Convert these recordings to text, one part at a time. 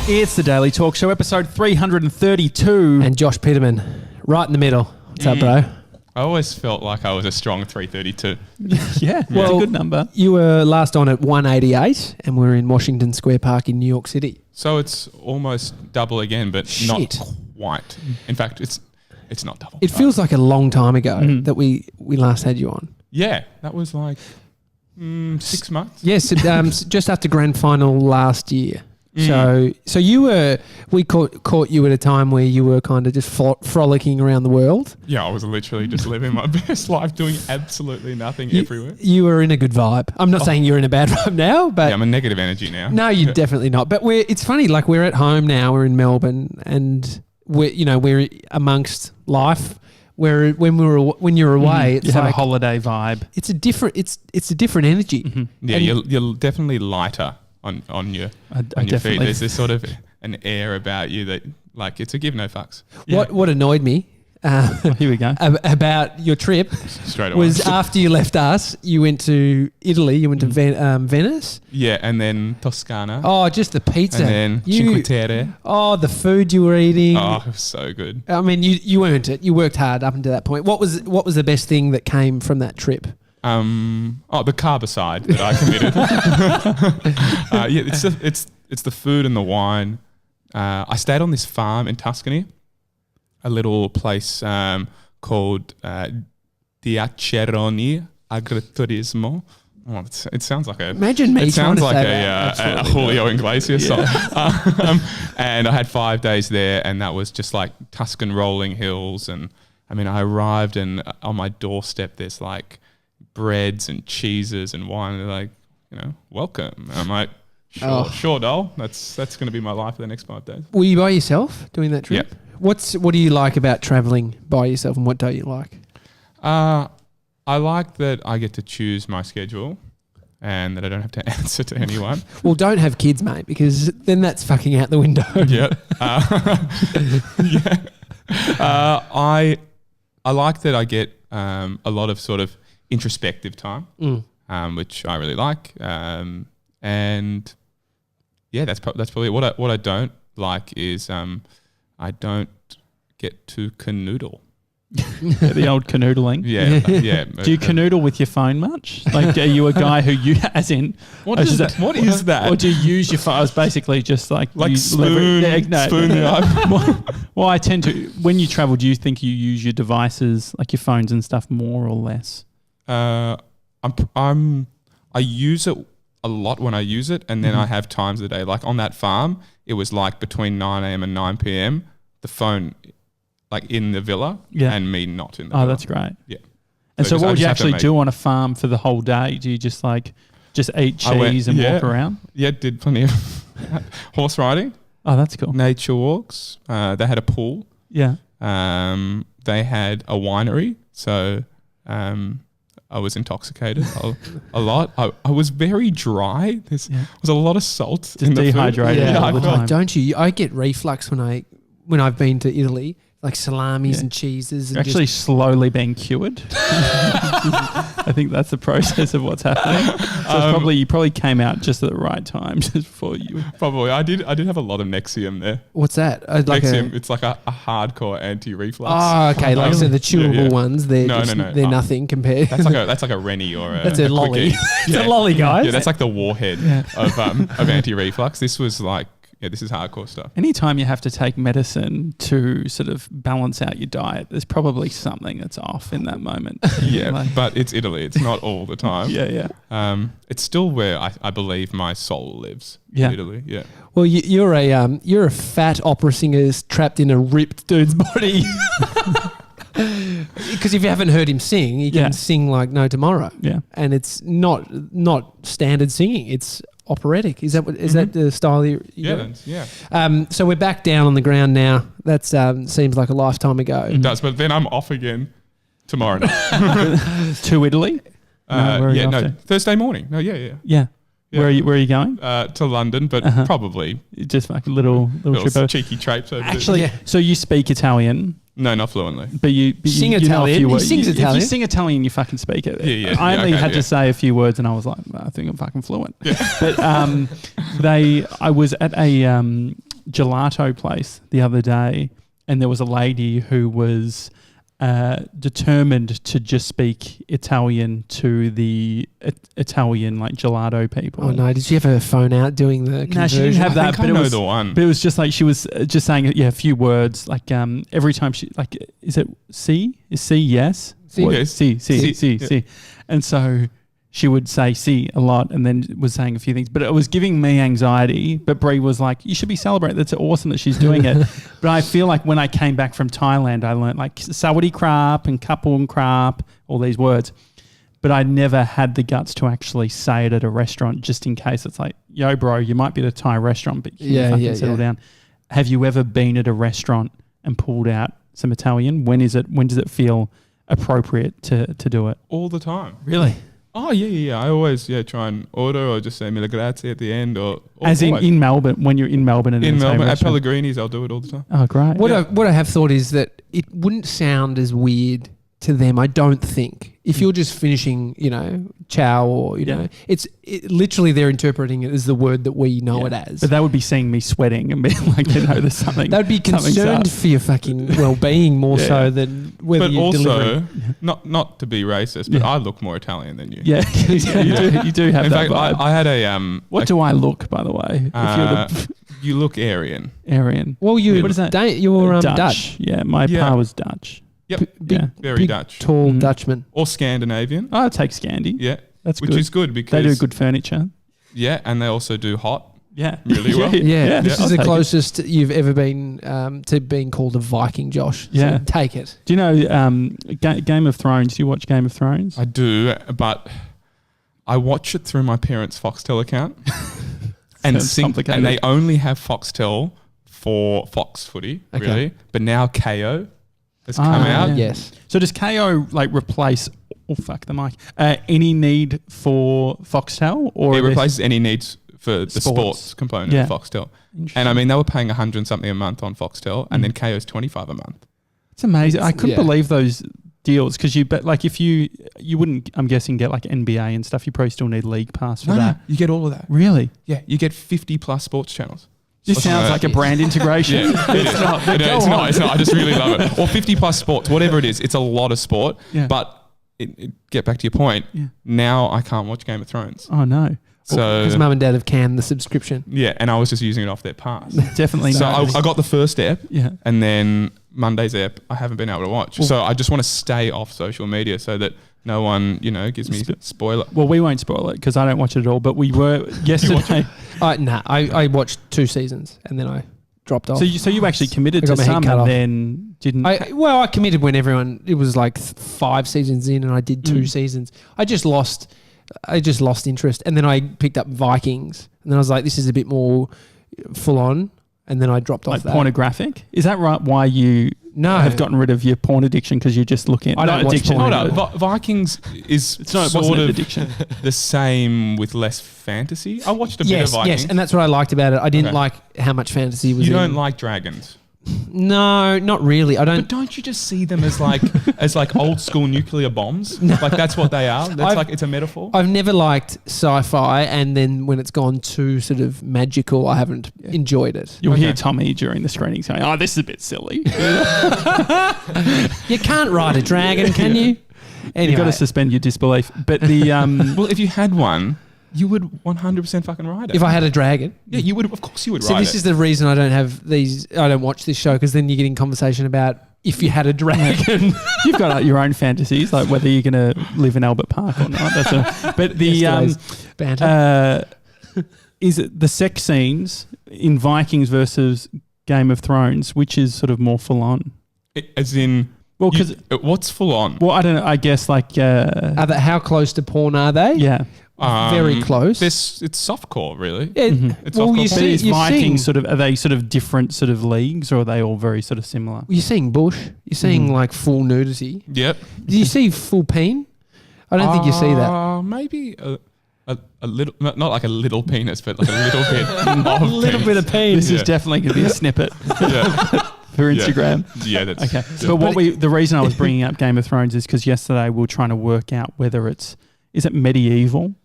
It's the Daily Talk Show, episode 332. And Josh Piterman, right in the middle. What's up, bro? I always felt like I was a strong 332. Yeah, well, it's a good number. You were last on at 188 and we're in Washington Square Park in New York City. So it's almost double again, but not quite. In fact, it's not double. It feels like a long time ago that we last had you on. Yeah, that was like 6 months. Yes, just after grand final last year. So we caught you at a time where you were kind of just frolicking around the world. Yeah, I was literally just living my best life, doing absolutely nothing everywhere. You were in a good vibe. I'm not saying you're in a bad vibe now, but yeah, I'm a negative energy now. No, you're definitely not. But it's funny, like we're at home now. We're in Melbourne, and we're amongst life. Where when you're away, it's you have like a holiday vibe. It's a different energy. Mm-hmm. Yeah, you're definitely lighter on your feet. There's this sort of an air about you that, like, it's a give no fucks. Yeah. What annoyed me here we go about your trip straight away was after you left us, you went to Italy. You went to Venice. Yeah, and then Toscana. Oh, just the pizza. And then Cinque Terre. Oh, the food you were eating. Oh, it was so good. I mean, you earned it. You worked hard up until that point. What was the best thing that came from that trip? The carbicide that I committed. It's the food and the wine. I stayed on this farm in Tuscany, a little place called Diaceroni Agriturismo. Oh, it sounds like a imagine me. It sounds trying to like say a Julio Iglesias song. And I had 5 days there, and that was just like Tuscan rolling hills. And I mean, I arrived, and on my doorstep, there's like breads and cheeses and wine. And they're like, welcome. And I'm like, sure, doll. That's going to be my life for the next 5 days. Were you by yourself doing that trip? Yeah. What do you like about traveling by yourself, and what don't you like? I like that I get to choose my schedule and that I don't have to answer to anyone. Well, don't have kids, mate, because then that's fucking out the window. Yeah. I like that I get a lot of sort of introspective time, which I really like. And yeah, that's probably what I don't like is I don't get to canoodle. The old canoodling. Yeah. Do you canoodle with your phone much? Like, are you a guy who as in what is that? Or do you use your phone? I was basically just like spoon the iPhone. Well, I tend to. When you travel, do you think you use your devices, like your phones and stuff, more or less? I use it a lot when I use it, and then I have times of the day. Like on that farm, it was like between 9 a.m. and 9 p.m. The phone, like in the villa, and me not in the villa. Oh, that's great. Yeah. And so what would you actually do on a farm for the whole day? Do you just eat cheese and walk around? Yeah, did plenty of horse riding. Oh, that's cool. Nature walks. They had a pool. Yeah. They had a winery. So I was intoxicated a lot. I was very dry. There was a lot of salt. Just in the dehydrated. Food. Yeah, don't you? I get reflux when I've been to Italy, like salamis and cheeses. And you're actually slowly being cured. I think that's the process of what's happening. So you probably came out just at the right time, just before you. Probably. I did have a lot of Nexium there. What's that? Nexium. It's like a hardcore anti-reflux. Oh, okay. So the chewable ones, they're they're nothing compared. That's like a Rennie or a. That's a lolly. It's a lolly, guys. Yeah, that's like the warhead of anti-reflux. This was like. Yeah, this is hardcore stuff. Anytime you have to take medicine to sort of balance out your diet, there's probably something that's off in that moment. Yeah, but it's Italy. It's not all the time. Yeah. It's still where I believe my soul lives. In Italy. Yeah. Well, you're a fat opera singer trapped in a ripped dude's body. Because if you haven't heard him sing, he can sing like no tomorrow. Yeah, and it's not standard singing. It's operatic. Is that that the style you got? Yeah. So we're back down on the ground now. That seems like a lifetime ago. It does, but then I'm off again tomorrow night. To Italy? Thursday morning. No, yeah. Yeah. Where are you going? To London, but probably just like a little trip. Cheeky traipse over Actually, so you speak Italian? No, not fluently. But you sing Italian. He sings Italian. If you sing Italian, you fucking speak it. Yeah. I only had to say a few words, and I was like, I think I'm fucking fluent. Yeah. But I was at a gelato place the other day, and there was a lady who was determined to just speak Italian to the Italian like gelato people. Oh no! Did she have her phone out doing the conversion? No, she didn't have that. I know the one. But it was just like she was just saying a few words. Like every time she like, is it C? Is C yes? Si. Or Yes. C. And so she would say C a lot, and then was saying a few things. But it was giving me anxiety. But Brie was like, "You should be celebrating. That's awesome that she's doing it." But I feel like when I came back from Thailand, I learned like sawadi krap and kapung krap, all these words. But I never had the guts to actually say it at a restaurant, just in case it's like, "Yo, bro, you might be at a Thai restaurant, but you fucking settle down." Have you ever been at a restaurant and pulled out some Italian? When does it feel appropriate to do it? All the time. Really? Oh, yeah. I always try and order or just say mille grazie at the end. Or As in Melbourne, when you're in Melbourne. And in Melbourne, at restaurant. Pellegrini's, I'll do it all the time. Oh, great. What I have thought is that it wouldn't sound as weird to them, I don't think. If you're just finishing, chow or, it's literally they're interpreting it as the word that we know it as. But they would be seeing me sweating and being like, there's something. They'd be concerned for your fucking well-being more so than whether but you're also, delivering. not to be racist, but I look more Italian than you. Yeah, you do have In that fact, vibe. I had a what do I look, by the way? If you're the you look Aryan. Aryan. Well, what is that? You're Dutch. Yeah, my pa was Dutch. Yep, very big, Dutch. Tall Dutchman. Or Scandinavian. I'll take Scandi. Yeah, that's which good. is good because they do good furniture. Yeah, and they also do hot. Yeah, really well. Yeah, this is the I'll closest you've ever been to being called a Viking, Josh. Yeah, so take it. Do you know Game of Thrones? Do you watch Game of Thrones? I do, but I watch it through my parents' Foxtel account, and they only have Foxtel for Fox Footy, really. But now KO has come out. Yeah. Yes. So does KO like replace? Oh fuck the mic! Any need for Foxtel, or it replaces any needs for the sports component of Foxtel. And I mean, they were paying $100 and something a month on Foxtel, and then KO's $25 a month. It's amazing. I couldn't believe those deals because if you wouldn't, I'm guessing, get like NBA and stuff. You probably still need League Pass for that. No, you get all of that. Really? Yeah, you get 50 plus sports channels. This sounds like a brand integration. It's not. I just really love it. Or 50 plus sports, whatever it is. It's a lot of sport. Yeah. But get back to your point. Yeah. Now I can't watch Game of Thrones. Oh no. So because mum and dad have canned the subscription. Yeah, and I was just using it off their pass. Definitely. So I got the first ep. Yeah. And then Monday's ep I haven't been able to watch. So I just want to stay off social media so that no one, gives me spoiler. Well, we won't spoil it because I don't watch it at all. But we were yesterday. I watched 2 seasons and then I dropped off. So you actually committed to some and then didn't. I committed when it was like 5 seasons in and I did 2 seasons. I just lost interest, and then I picked up Vikings, and then I was like, this is a bit more full on, and then I dropped off. Like pornographic? Is that right? Why you have gotten rid of your porn addiction because you're just looking at I don't watch porn. Hold up, Vikings is sort of addiction. The same with less fantasy. I watched a bit of Vikings. Yes, and that's what I liked about it. I didn't like how much fantasy was. You don't like dragons? No, not really. I don't. But don't you just see them as like old school nuclear bombs? No. Like that's what they are. It's a metaphor. I've never liked sci-fi, and then when it's gone too sort of magical, I haven't enjoyed it. You'll hear Tommy during the screening saying, "Oh, this is a bit silly." You can't ride a dragon, can you? Anyway. You've got to suspend your disbelief. But the well, if you had one, you would 100% fucking ride it. If I had a dragon? Yeah, you would. Of course you would ride it. So this is the reason I don't watch this show, because then you get in conversation about if you had a dragon. You've got your own fantasies, like whether you're going to live in Albert Park or not. But the banter. Is it the sex scenes in Vikings versus Game of Thrones, which is sort of more full on? As in... Well, because what's full on? Well, I don't know. I guess like... how close to porn are they? Yeah. Very close. It's softcore, really. It's Vikings sort of, are they sort of different sort of leagues, or are they all very sort of similar? You're seeing bush. You're seeing like full nudity. Yep. Do you see full peen? I don't think you see that. Maybe a little, not like a little penis, but like a little bit of a little bit of peen. This is definitely going to be a snippet. For Instagram. Yeah, that's okay. But the reason I was bringing up Game of Thrones is because yesterday we were trying to work out whether is it medieval?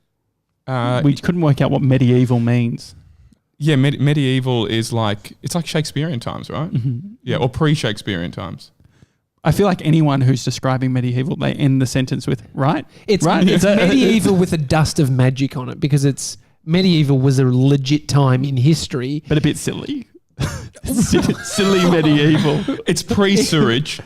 We couldn't work out what medieval means. Yeah, medieval is it's like Shakespearean times, right? Mm-hmm. Yeah, or pre-Shakespearean times. I feel like anyone who's describing medieval, they end the sentence with right. It's right. It's medieval with a dust of magic on it because medieval was a legit time in history, but a bit silly. Silly medieval. It's pre-sewerage.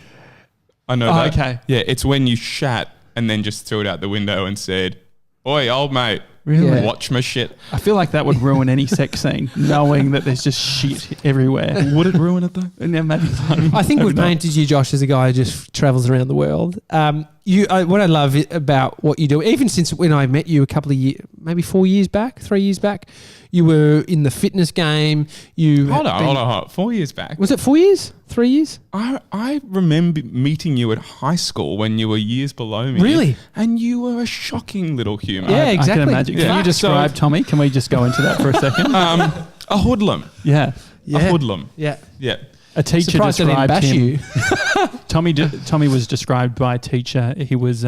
I know that. Okay. Yeah, it's when you shat and then just threw it out the window and said, "Oi, old mate, Really? Yeah. watch my shit." I feel like that would ruin any sex scene, knowing that there's just shit everywhere. Would it ruin it though? Yeah, maybe not. I think Maybe we've not. painted you, Josh, as a guy who just travels around the world. What I love about what you do, even since when I met you a couple of years, maybe 3 years back, you were in the fitness game. Hold on. 4 years back. Was it 4 years? 3 years? I remember meeting you at high school when you were years below me. Really? And you were a shocking little human. Yeah, I exactly. can imagine. Yeah. Can you describe So- Tommy? Can we just go into that for a second? A hoodlum. Yeah. A hoodlum. Yeah. Yeah. A teacher Surprised I didn't described bash him. you. Tommy was described by a teacher. He was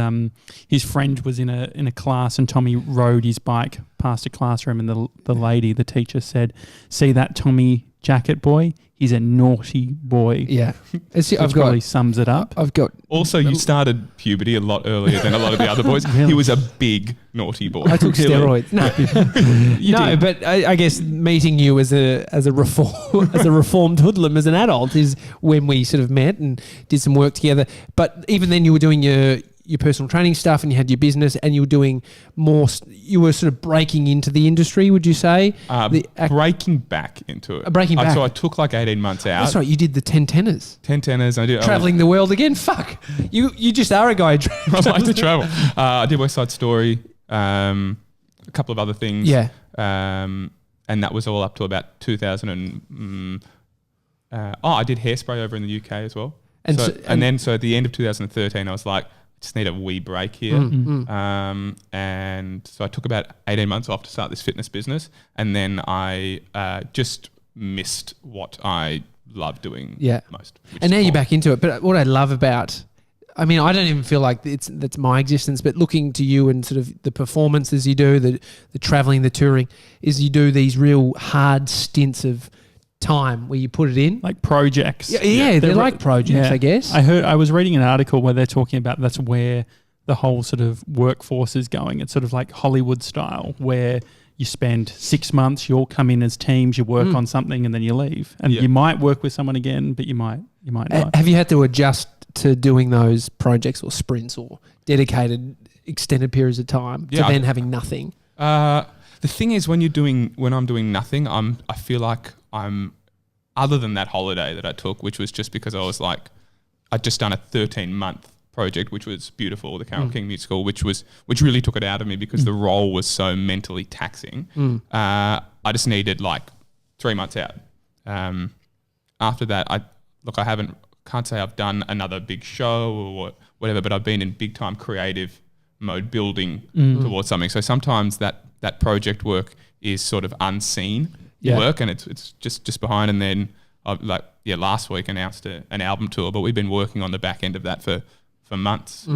his friend was in a class, and Tommy rode his bike past a classroom, and the teacher said, "See that Tommy Jackett boy? He's a naughty boy." Yeah. Which probably sums it up. I've got. Also, you started puberty a lot earlier than a lot of the other boys. Really? He was a big naughty boy. I took Really. steroids. No, but I guess meeting you as a reformed hoodlum as an adult is when we sort of met and did some work together. But even then, you were doing your personal training stuff, and you had your business, and you were doing more. You were sort of breaking into the industry. Would you say? Breaking back into it. Breaking back. So I took like 18 months out. That's right. You did the 10 tenors. 10 tenors. I did Traveling the world again. Fuck. You just are a guy. I like to travel. I did West Side Story. A couple of other things. Yeah. And that was all up to about 2000 and I did Hairspray over in the UK as well. And so at the end of 2013, I was like, just need a wee break here. And so I took about 18 months off to start this fitness business, and then I just missed what I love doing most. And now you're back into it. But what I love about, I mean, I don't even feel like that's my existence, but looking to you and sort of the performances you do, the traveling, the touring, is you do these real hard stints of time where you put it in. Like projects. Yeah, they're like projects, I guess. I was reading an article where they're talking about that's where the whole sort of workforce is going. It's sort of like Hollywood style, where you spend 6 months, you all come in as teams, you work on something, and then you leave. And you might work with someone again, but you might not. Have you had to adjust to doing those projects or sprints or dedicated extended periods of time to then having nothing? The thing is, when I'm doing nothing, I feel like I'm, other than that holiday that I took, which was just because I was like, I'd just done a 13-month project, which was beautiful, the Carole King musical, which really took it out of me because the role was so mentally taxing. I just needed like 3 months out. After that, can't say I've done another big show or whatever, but I've been in big time creative mode, building towards something. So sometimes that project work is sort of unseen work, and it's just behind. And then last week announced an album tour, but we've been working on the back end of that for months.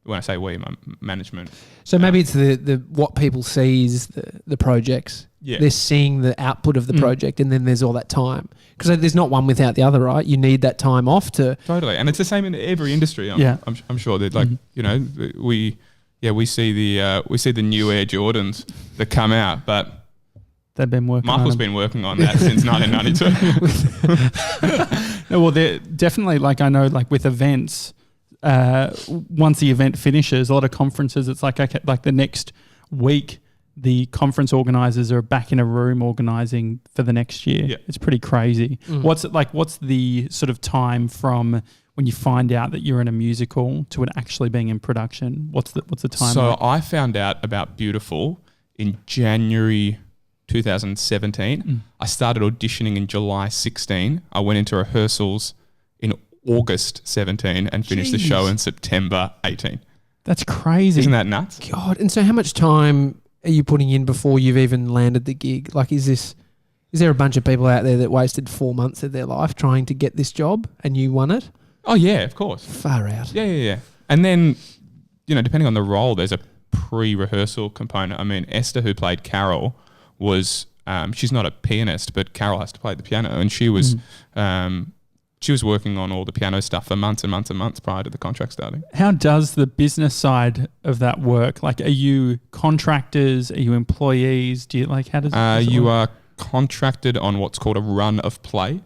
When I say we, my management. So maybe it's the what people see is the projects. Yeah. They're seeing the output of the project, and then there's all that time. Because there's not one without the other, right? You need that time off to... Totally. And it's the same in every industry. I'm sure that we see the new Air Jordans that come out, but they've been working Michael's been working on that since 1992. No, well, they're definitely, like, I know, like with events, once the event finishes, a lot of conferences, it's like, okay, like the next week, the conference organisers are back in a room organising for the next year. Yeah. It's pretty crazy. What's the sort of time from when you find out that you're in a musical to it actually being in production? What's the time? So I found out about Beautiful in January 2017. I started auditioning in July 16. I went into rehearsals in August 17 and finished the show in September 18. That's crazy. Isn't that nuts? God, and so how much time are you putting in before you've even landed the gig? Like, is there a bunch of people out there that wasted 4 months of their life trying to get this job and you won it? Oh yeah, of course. Far out. Yeah. And then, depending on the role, there's a pre-rehearsal component. I mean, Esther, who played Carol, was she's not a pianist, but Carol has to play the piano, and she was working on all the piano stuff for months and months and months prior to the contract starting. How does the business side of that work? Like, are you contractors? Are you employees? Do you how does it you work? are contracted on what's called a run of play,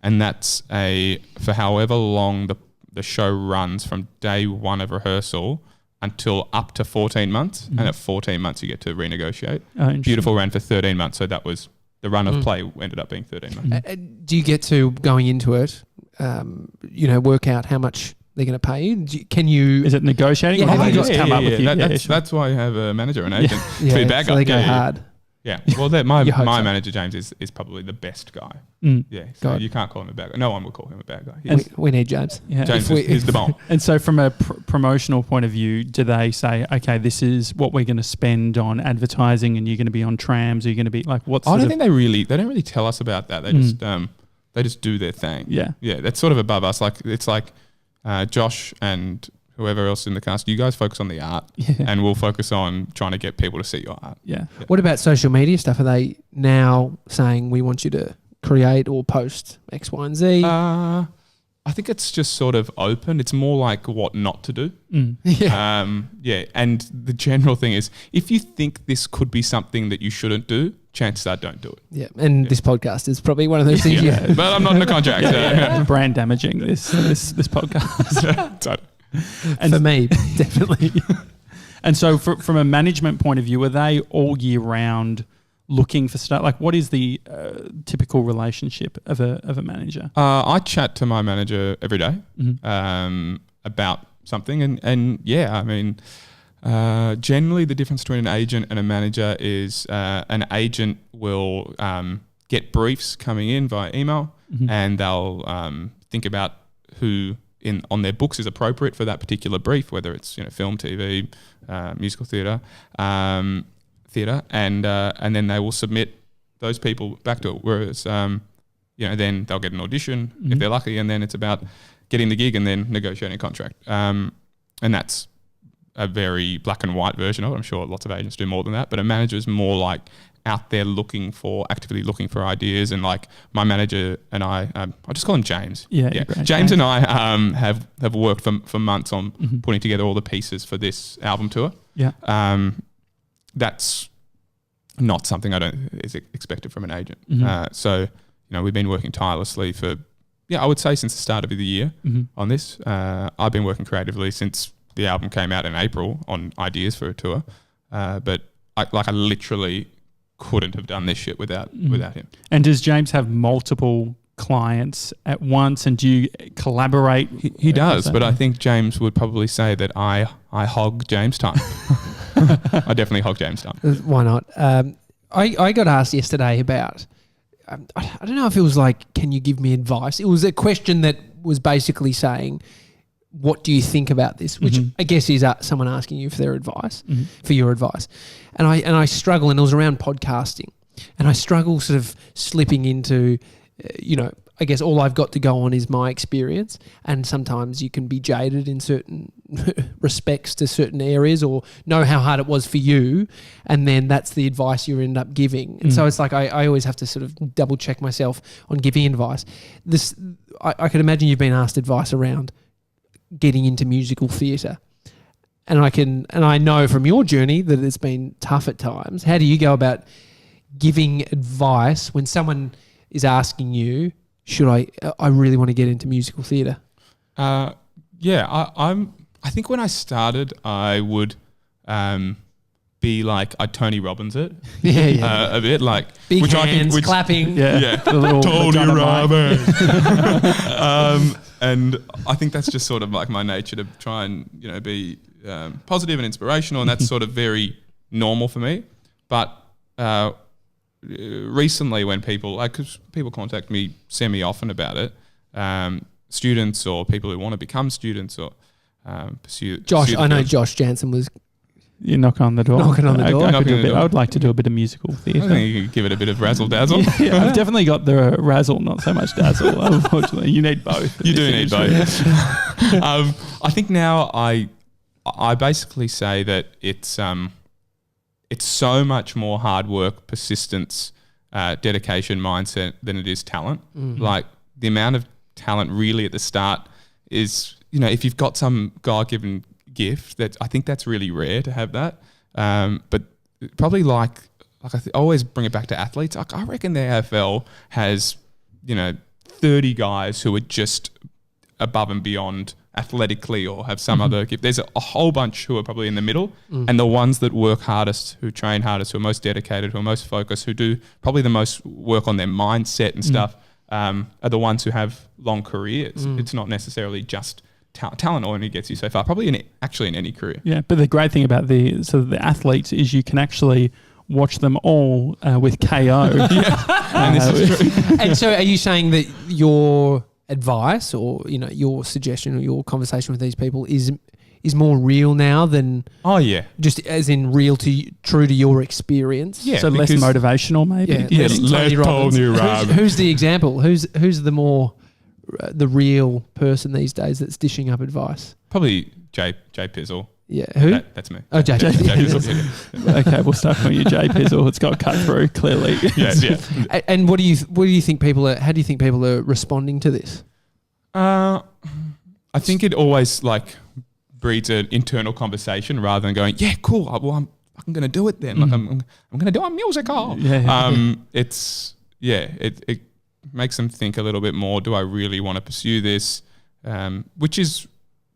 and that's for however long the show runs from day one of rehearsal until up to 14 months, and at 14 months you get to renegotiate. Beautiful ran for 13 months, so that was the run of play ended up being 13 months. Do you get to, going into it, work out how much they're going to pay you? Can you? Is it negotiating? Yeah, or they just come up with you? That's why you have a manager and agent. Yeah, Be bad so they go hard. Yeah. Well, my You hope so. manager, James, is probably the best guy. Yeah. So God. you can't call him a bad guy. No one would call him a bad guy. We need James. Yeah. James is the bomb. And so from a promotional point of view, do they say, okay, this is what we're going to spend on advertising, and you're going to be on trams, or you're going to be like, what's I don't think they don't really tell us about that. They just do their thing. Yeah. Yeah. That's sort of above us. It's like Josh and whoever else in the cast, you guys focus on the art, and we'll focus on trying to get people to see your art. Yeah. What about social media stuff? Are they now saying we want you to create or post X, Y, and Z? I think it's just sort of open. It's more like what not to do. Yeah. And the general thing is, if you think this could be something that you shouldn't do, chances are don't do it. Yeah. And this podcast is probably one of those things. Yeah. But I'm not in a contract. Brand damaging this podcast. Totally. And for me, definitely. And so from a management point of view, are they all year round looking for stuff? Like, what is the typical relationship of a manager? I chat to my manager every day about something. And yeah, I mean, generally the difference between an agent and a manager is an agent will get briefs coming in via email, and they'll think about who on their books is appropriate for that particular brief, whether it's film, TV, musical theatre, and then they will submit those people back to it. Whereas then they'll get an audition if they're lucky, and then it's about getting the gig and then negotiating a contract. And that's a very black and white version of it. I'm sure lots of agents do more than that, but a manager is more like out there actively looking for ideas. And like my manager and I just call him James. Yeah. Great. James and I have worked for months on putting together all the pieces for this album tour. Yeah. That's not something is expected from an agent. So we've been working tirelessly for I would say since the start of the year on this. I've been working creatively since the album came out in April on ideas for a tour, but I literally couldn't have done this shit without him. And does James have multiple clients at once, and do you collaborate? He does, but I think James would probably say that I hog James time. I definitely hog James time. Why not? I got asked yesterday about, I don't know if it was like, can you give me advice? It was a question that was basically saying, what do you think about this? Which I guess is someone asking you for their advice, for your advice. And I struggle, and it was around podcasting. And I struggle sort of slipping into, I guess all I've got to go on is my experience. And sometimes you can be jaded in certain respects to certain areas, or know how hard it was for you. And then that's the advice you end up giving. And so it's like I always have to sort of double check myself on giving advice. I can imagine you've been asked advice around getting into musical theatre. And I know from your journey that it's been tough at times. How do you go about giving advice when someone is asking you, I really want to get into musical theatre? I think when I started, I would be like, I'd Tony Robbins it. A bit like big hands, clapping. Yeah. Tony Robbins. And I think that's just sort of like my nature to try and, be positive and inspirational, and that's sort of very normal for me. But recently when because people contact me semi-often about it, students or people who want to become students or pursue... Josh, I know Josh Janssen was... You knock on the door. Knocking on the door. I would like to do a bit of musical theatre. I think you could give it a bit of razzle-dazzle. Yeah, I've definitely got the razzle, not so much dazzle, unfortunately. You need both. You do need both. I think now I basically say that it's so much more hard work, persistence, dedication, mindset than it is talent. Like the amount of talent really at the start is, if you've got some God-given gift, that I think that's really rare to have that. But probably I always bring it back to athletes. I reckon the AFL has, 30 guys who are just above and beyond athletically or have some other gift. There's a whole bunch who are probably in the middle, and the ones that work hardest, who train hardest, who are most dedicated, who are most focused, who do probably the most work on their mindset and stuff, are the ones who have long careers. It's not necessarily just talent only gets you so far, probably in any career. Yeah, but the great thing about the athletes is you can actually watch them all with KO. And this is true. And so are you saying that your advice or, your suggestion or your conversation with these people is more real now than just as in true to your experience? So less motivational maybe? Less Tony Robbins. Who's the example? Who's the more the real person these days that's dishing up advice? Probably Jay Pizzle. Yeah, who? That's me. Oh, Jay Pizzle. Okay, we'll start calling you Jay Pizzle. It's got cut through clearly. Yeah. And what do you think people are? How do you think people are responding to this? I think it always breeds an internal conversation rather than going, yeah, cool. Well, I'm fucking gonna do it then. I'm gonna do a musical. It makes them think a little bit more. Do I really want to pursue this?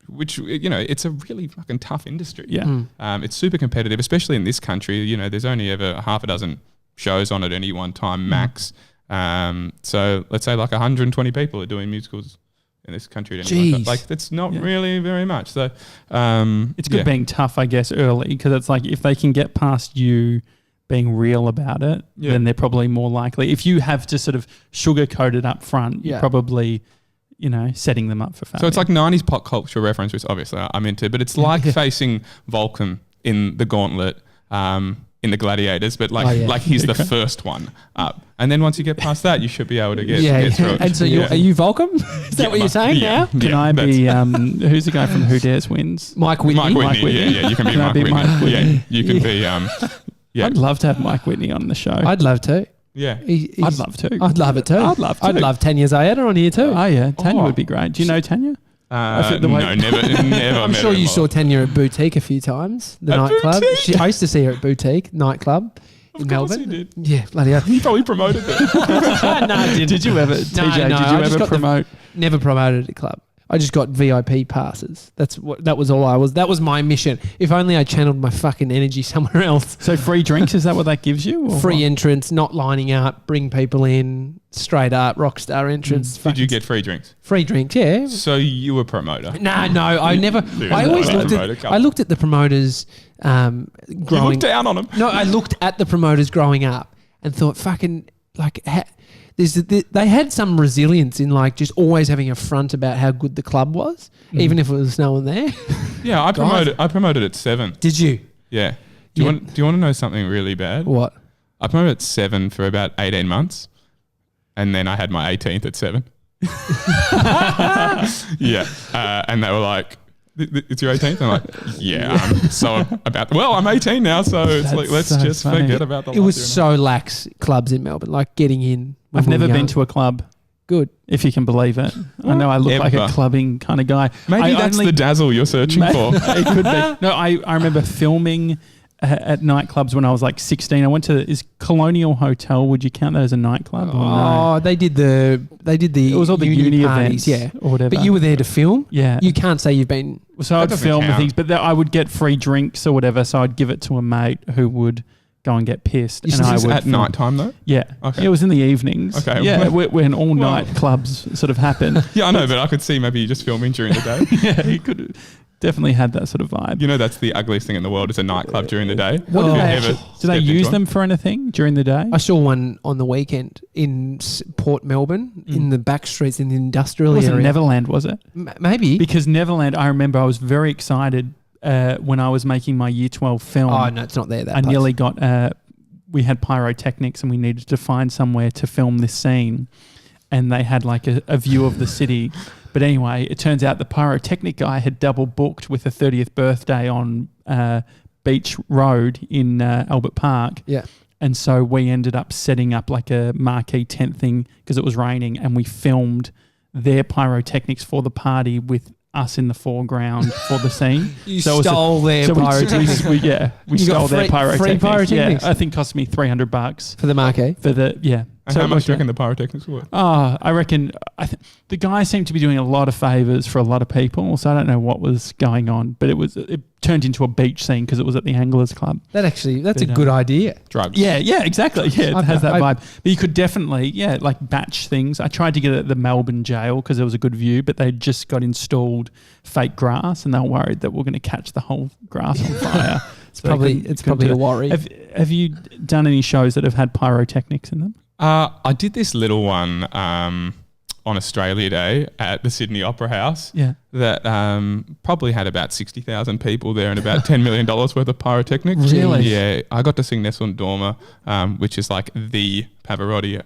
Which it's a really fucking tough industry. It's super competitive, especially in this country. There's only ever half a dozen shows on at any one time max. So let's say 120 people are doing musicals in this country at any one time. That's not really very much. So it's good being tough, I guess, early, because it's if they can get past you being real about it, then they're probably more likely. If you have to sort of sugarcoat it up front, you're probably setting them up for failure. So it's like 90s pop culture reference, which obviously I'm into, but it's like facing Vulcan in the Gauntlet, in the Gladiators, but he's the first one up. And then once you get past that, you should be able to get through it. And so are you Vulcan? Is that what you're saying now? Can I be, who's the guy from Who Dares Wins? Mike Whitney. Yeah, you can be Mike Whitney. Yeah, you can be... I'd love to have Mike Whitney on the show. I'd love to. Yeah. I'd love to. I'd love it too. I'd love to. I'd love Tanya Zayeda on here too. Oh, yeah. Tanya would be great. Do you know Tanya? No, never. I'm sure you saw Tanya at Boutique a few times, the nightclub. I used to see her at Boutique nightclub in Melbourne. You did. Yeah, bloody hell. You probably promoted it. No, I didn't. Did you ever, TJ, did you ever promote? Never promoted a club. I just got VIP passes. That was all I was. That was my mission. If only I channeled my fucking energy somewhere else. So free drinks, is that what that gives you? Free entrance, not lining up, bring people in, straight up, rock star entrance. Did you get free drinks? Free drinks, yeah. So you were a promoter? No, I never. I looked at the promoters growing. You looked down on them. No, I looked at the promoters growing up and thought, fucking they had some resilience in just always having a front about how good the club was, even if it was no one there. Yeah, I promoted at 7. Did you? Yeah. Do you want to know something really bad? What? I promoted at 7 for about 18 months, and then I had my 18th at 7. And they were like, "It's your 18th?" I'm like, "Yeah." I'm 18 now, so it's let's so just funny. Forget about the. It was so lax clubs in Melbourne, getting in. I've never been to a club. Good, if you can believe it. I know I look like a clubbing kind of guy. Maybe that's the dazzle you're searching for. It could be. No, I remember filming at nightclubs when I was 16. I went to Colonial Hotel. Would you count that as a nightclub? No? They did the. It was all the uni events, or whatever. But you were there to film. Yeah, you can't say you've been. So I'd film things, but I would get free drinks or whatever. So I'd give it to a mate who would go and get pissed. And I would at night time though? Yeah. Okay. Yeah, it was in the evenings. Okay. Yeah, when all night clubs sort of happen. Yeah, I know, but I could see maybe you just filming during the day. Yeah, you could definitely had that sort of vibe. That's the ugliest thing in the world is a nightclub during the day. Do they use them for anything during the day? I saw one on the weekend in Port Melbourne, in the back streets in the industrial area. It Neverland, was it? Maybe. Because Neverland, I remember I was very excited when I was making my Year 12 film. Oh, no, it's not there. I nearly got... we had pyrotechnics and we needed to find somewhere to film this scene, and they had a view of the city. But anyway, it turns out the pyrotechnic guy had double booked with a 30th birthday on Beach Road in Albert Park. Yeah. And so we ended up setting up like a marquee tent thing because it was raining, and we filmed their pyrotechnics for the party with us in the foreground for the scene. You stole their pyrotechnics. We stole their pyrotechnics. Free pyrotechnics? Yeah, I think cost me $300 For the marquee? for the And how much do you reckon the pyrotechnics were? I reckon the guy seemed to be doing a lot of favors for a lot of people, so I don't know what was going on, but it turned into a beach scene because it was at the Anglers Club. That's a good idea. Drugs. Yeah, exactly. Yeah, it has that vibe. But you could definitely, like batch things. I tried to get it at the Melbourne jail because there was a good view, but they just got installed fake grass, and they were worried that we're going to catch the whole grass on fire. It's probably a worry. Have you done any shows that have had pyrotechnics in them? I did this little one on Australia Day at the Sydney Opera House. Yeah. That probably had about 60,000 people there and about $10 million worth of pyrotechnics. Really? Yeah. I got to sing Nessun Dorma, which is like the Pavarotti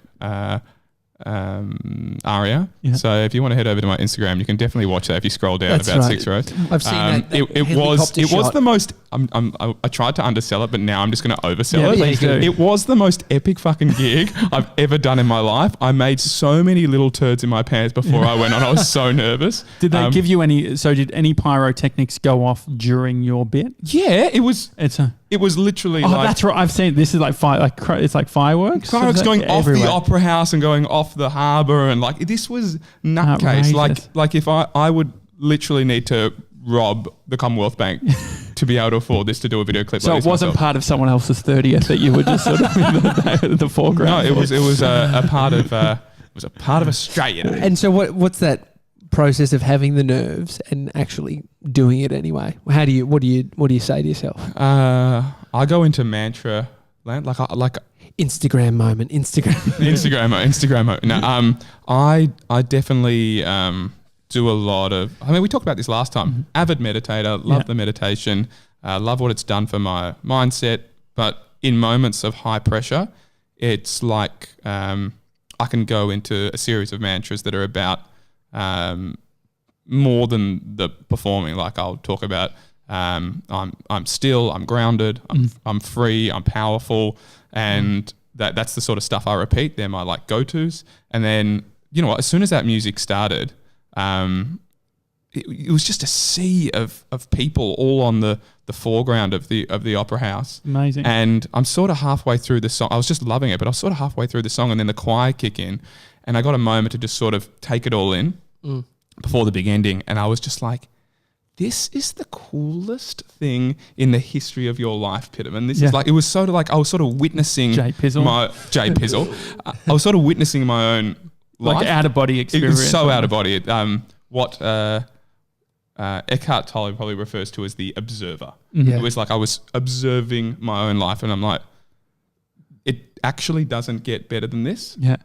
aria. Yeah. So if you want to head over to my Instagram, you can definitely watch that if you scroll down about 6 rows. I've seen that. It was the most. I tried to undersell it, but now I'm just going to oversell it. Please do. It was the most epic fucking gig I've ever done in my life. I made so many little turds in my pants before I went on. I was so nervous. Did they give you any? So did any pyrotechnics go off during your bit? Yeah, it was. It was literally like. That's right. I've seen this is like it's like fireworks. Fireworks going off everywhere. the Opera House and going off the harbour, and like this was nutcase. Outrageous. Like if I would literally need to rob the Commonwealth Bank to be able to afford this to do a video clip. So like it wasn't part of someone else's 30th that you were just sort of in the foreground. No, it was a part of Australia Day. And so what's that process of having the nerves and actually doing it anyway? What do you say to yourself? I go into mantra land, like Instagram moment. Instagram mode. No, I definitely do a lot of. I mean, we talked about this last time. Mm-hmm. Avid meditator, love the meditation, love what it's done for my mindset. But in moments of high pressure, it's like I can go into a series of mantras that are about more than the performing. Like I'll talk about I'm still, I'm grounded, I'm free, I'm powerful, and that's the sort of stuff I repeat. They're my like go-tos. And then, you know what, as soon as that music started, it was just a sea of people all on the foreground of the Opera House. Amazing. And I'm sort of halfway through the song. I was just loving it, but I was sort of halfway through the song, and then the choir kick in, and I got a moment to just sort of take it all in before the big ending. And I was just like, this is the coolest thing in the history of your life, Piterman. This is like, it was sort of like I was sort of witnessing Jay Pizzle. I was sort of witnessing my own life. Like out of body experience. It was so out of body. What Eckhart Tolle probably refers to as the observer. Yeah. It was like I was observing my own life, and I'm like, it actually doesn't get better than this. Yeah.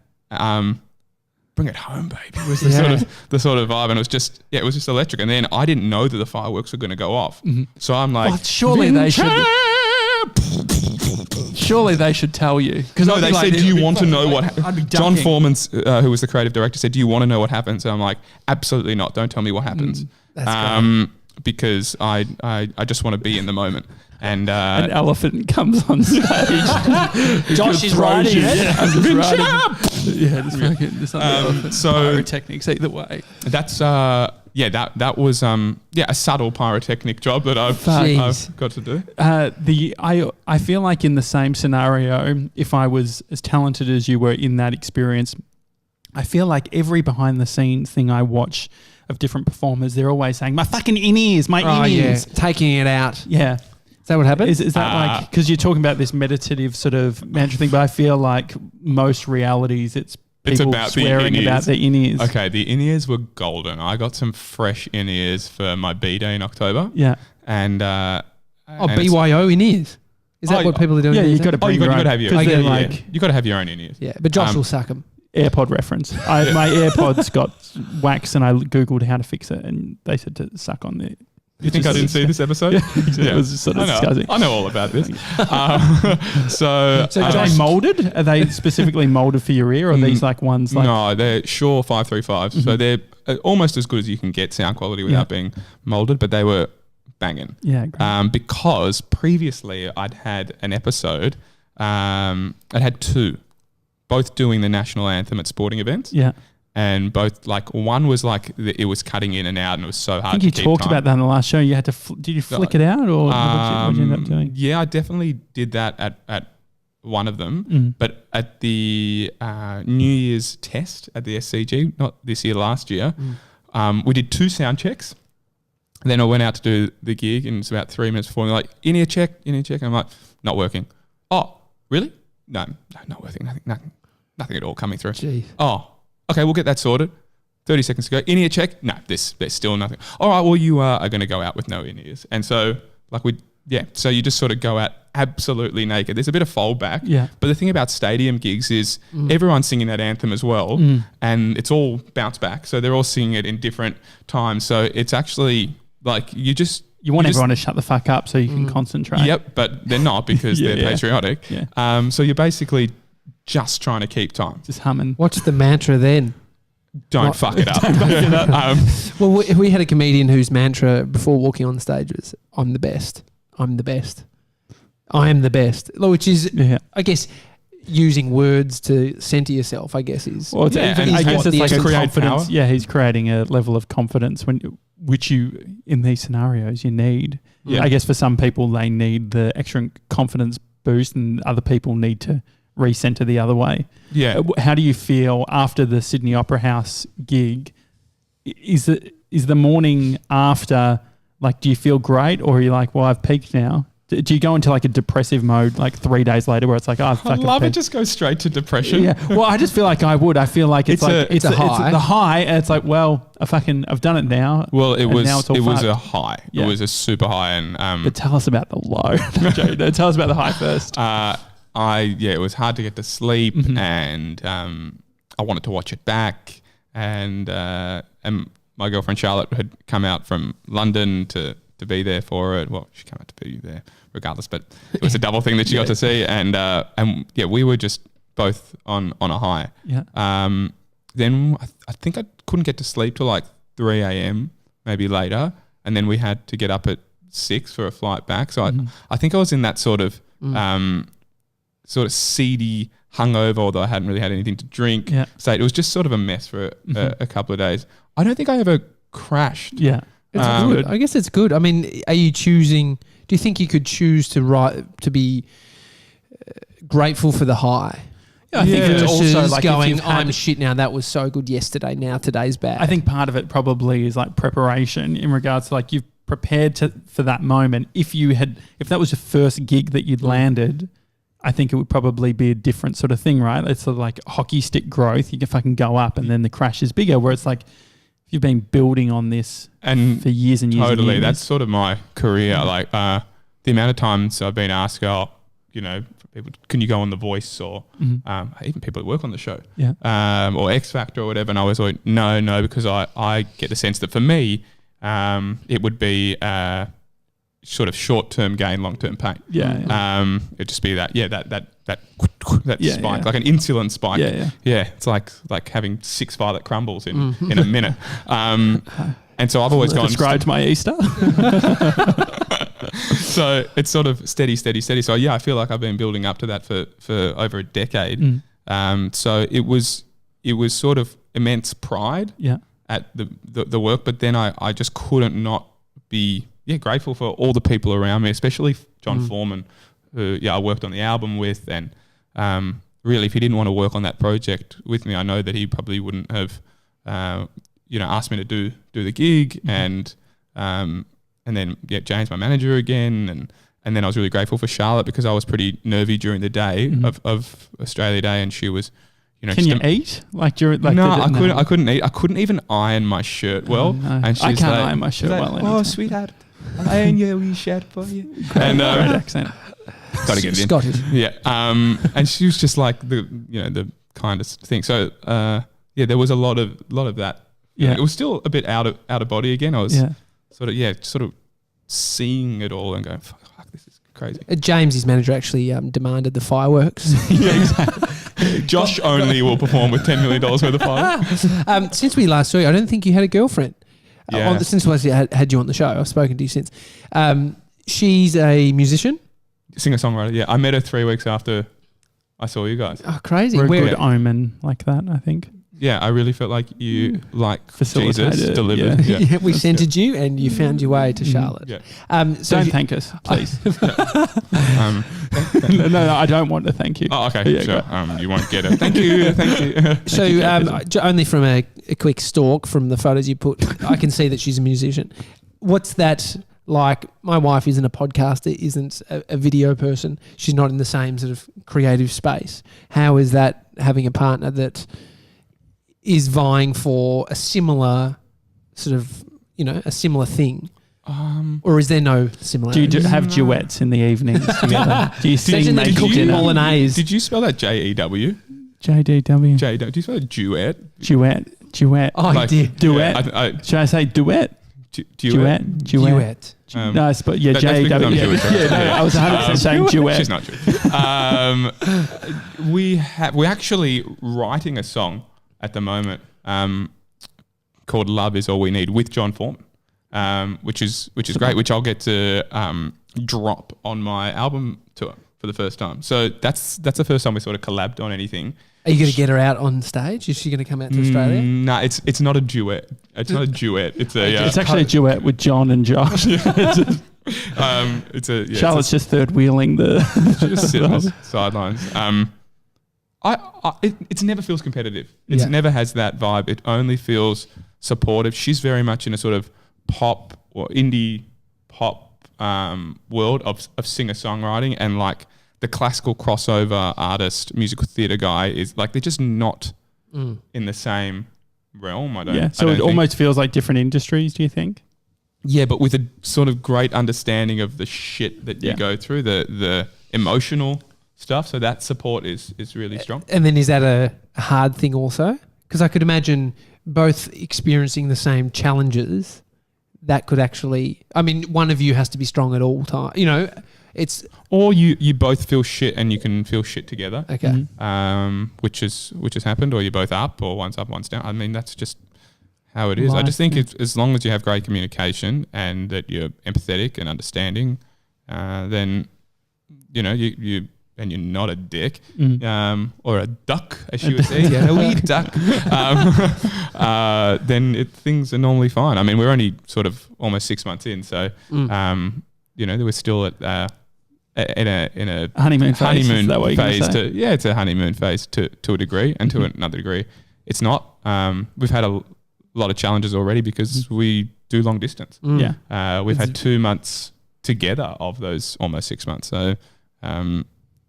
Bring it home, baby. Was the sort of vibe, and it was just electric. And then I didn't know that the fireworks were going to go off, so I'm like, Well, surely they should tell you. No, they said, do you want to know what I'd be John ducking. Foreman, who was the creative director, said, do you want to know what happens? And I'm like, absolutely not. Don't tell me what happens. That's because I just want to be in the moment. And An elephant comes on stage. Josh is riding it. Yeah, just fucking just on the elephant. so- pyrotechnics either way. that's that was a subtle pyrotechnic job that I've Jeez. got to do. I feel like in the same scenario, if I was as talented as you were in that experience, I feel like every behind the scenes thing I watch of different performers, they're always saying, my fucking in-ears, my in-ears. Taking it out. Yeah. Is that what happened? Is that like, because you're talking about this meditative sort of mantra thing, but I feel like most realities, it's people about the swearing in-ears. about their in-ears. Okay, the in-ears were golden. I got some fresh in-ears for my B-Day in October. Yeah. And BYO in ears. Is that what people are doing? Yeah, these you've got to days? bring you your got own. to have your 'cause they're yeah. like You got to have your own in-ears. Yeah, but Josh will suck them. AirPod reference. My AirPods got wax and I Googled how to fix it and they said to suck on the... You think I didn't see this episode? It was just sort of disgusting. I know all about this. So are they moulded? Are they specifically moulded for your ear, or are these like ones like... No, they're Shure 535s. So they're almost as good as you can get sound quality without being moulded, but they were banging. Yeah, great. Because previously I'd had an episode I had two, both doing the national anthem at sporting events. Yeah. And both, like, one was like it was cutting in and out, and it was so hard. I think to you keep talked time. about that in the last show. You had to. Did you flick it out, or what did you end up doing? Yeah, I definitely did that at one of them. But at the New Year's test at the SCG, not this year, last year, we did 2 sound checks. Then I went out to do the gig, and it's about 3 minutes before. And they're like, in-ear check. And I'm like, not working. Oh, really? No, not working. Nothing at all coming through. Jeez. Oh, okay, we'll get that sorted. 30 seconds to go. In-ear check? No, there's still nothing. All right, well, you are going to go out with no in-ears. And so, so you just sort of go out absolutely naked. There's a bit of foldback. Yeah. But the thing about stadium gigs is everyone's singing that anthem as well, and it's all bounce back. So they're all singing it in different times. So it's actually like you want everyone to shut the fuck up so you can concentrate. Yep, but they're not because they're patriotic. Yeah. So you're basically just trying to keep time. Just humming. What's the mantra then? Don't fuck it up. Well, we had a comedian whose mantra before walking on the stage was, I'm the best. I'm the best. I am the best. Which is, I guess, using words to center yourself, I guess, is... Well, I guess it's like a confidence. Power. Yeah, he's creating a level of confidence which you, in these scenarios, you need. Yeah. I guess for some people, they need the extra confidence boost, and other people need to recenter the other way. Yeah. How do you feel after the Sydney Opera House gig? Is the morning after, like, do you feel great, or are you like, well, I've peaked now? Do you go into like a depressive mode like 3 days later where it's like, oh, I've fucking I love peaked? it. Just go straight to depression. Yeah. Well, I just feel like I would. I feel like it's a high. It's the high, and it's like, well, I've done it now. Well, it was fucked. a high. Yeah. It was a super high, and but tell us about the low. No, tell us about the high first. It was hard to get to sleep, and I wanted to watch it back, and my girlfriend Charlotte had come out from London to be there for it. Well, she came out to be there regardless, but it was a double thing that she got to see, and we were just both on a high. Yeah. Then I think I couldn't get to sleep till like 3 a.m. maybe later, and then we had to get up at 6 for a flight back. So I think I was in that sort of seedy hungover, although I hadn't really had anything to drink. Yeah. So it was just sort of a mess for a couple of days. I don't think I ever crashed. Yeah. It's good. I guess it's good. I mean, are you choosing? Do you think you could choose to be grateful for the high? Yeah, I think it's also like going, I'm shit now. That was so good yesterday. Now today's bad. I think part of it probably is like preparation in regards to like you've prepared for that moment. If that was your first gig that you'd landed, I think it would probably be a different sort of thing, right? It's sort of like hockey stick growth. You can fucking go up and then the crash is bigger, where it's like, if you've been building on this and for years and years. Totally. And years. That's sort of my career. Like the amount of times I've been asked, people, can you go on The Voice, or even people that work on the show, or X Factor or whatever. And I was like, no, because I get the sense that for me, it would be sort of short-term gain, long-term pain. Yeah. It'd just be that spike, like an insulin spike. Yeah. It's like having 6 Violet crumbles in a minute. And so I've always gone... Described my Easter. So it's sort of steady. So yeah, I feel like I've been building up to that for over a decade. So it was sort of immense pride at the work, but then I just couldn't not be grateful for all the people around me, especially John Foreman, who I worked on the album with, and really if he didn't want to work on that project with me, I know that he probably wouldn't have asked me to do the gig, and then James, my manager again, and then I was really grateful for Charlotte, because I was pretty nervy during the day of Australia Day, and she was, Can you eat? Like during I couldn't eat. I couldn't even iron my shirt well. No. And I can't iron my shirt well. Oh, sweetheart, I'll iron your wee shirt for you. And great accent. Got to get it in. Scottish. Yeah. And she was just like the kindest thing. So there was a lot of that. Yeah. It was still a bit out of body again. I was sort of seeing it all and going, fuck, this is crazy. James, his manager, actually demanded the fireworks. Yeah, exactly. Josh only will perform with $10 million worth of fireworks. Since we last saw you, I don't think you had a girlfriend. Yeah. Since we had you on the show, I've spoken to you since. She's a musician. Singer-songwriter, yeah. I met her 3 weeks after I saw you guys. Oh, crazy. We're a Where- good omen like that, I think. Yeah, I really felt like you Facilitated Jesus it, delivered. yeah. Yeah. we centered you and you found your way to Charlotte. Yeah. So Don't you- thank us, please. Um, no, I don't want to thank you. oh, okay, Yeah, sure. go. You won't get it. Thank you. Thank you. So only from a quick stalk from the photos you put, I can see that she's a musician. What's that like? My wife isn't a podcaster, isn't a video person. She's not in the same sort of creative space. How is that having a partner that is vying for a similar sort of, a similar thing? Or is there no similarity? Do you have duets in the evenings together? Do you sing, Imagine that make you cook dinner? bolognese. Did you spell that JEW? JDW. JEW. Do you spell it duet? Duet. Oh, Like- you did. Duet. I, Should I say duet? duet. Duet. No, but yeah, That's because I'm JW. Jewish, right? No, I was 100% saying duet. She's not Jewish. We're actually writing a song at the moment called "Love Is All We Need" with John Foreman, which is great. Which I'll get to drop on my album tour for the first time. So that's the first time we sort of collabed on anything. Are you going to get her out on stage? Is she going to come out to Australia? No, it's not a duet. It's not a duet. It's a It's actually a duet with John and Josh. it's a Charlotte's just third wheeling the. just sit on the sidelines. It never feels competitive. It Yeah. never has that vibe. It only feels supportive. She's very much in a sort of pop or indie pop world of singer-songwriting, and like the classical crossover artist, musical theatre guy is like, they're just not in the same realm. Yeah, so it almost feels like different industries, do you think? Yeah, but with a sort of great understanding of the shit that you Yeah. go through, the emotional stuff. So that support is really strong. And then is that a hard thing also? Because I could imagine both experiencing the same challenges. That could actually, one of you has to be strong at all times. It's Or you both feel shit and you can feel shit together. okay. Which has happened, or you're both up, or one's up, one's down. That's just how it is. I Life, just think as long as you have great communication and that you're empathetic and understanding, then you and you're not a dick, or a duck, as you would say, a wee duck. Then things are normally fine. We're only sort of almost 6 months in, so we're still at. In a Honeymoon phase, is that what you're gonna phase say? it's a honeymoon phase to a degree, and to another degree it's not. We've had a lot of challenges already because we do long distance. Yeah. We've had 2 months together of those almost 6 months, so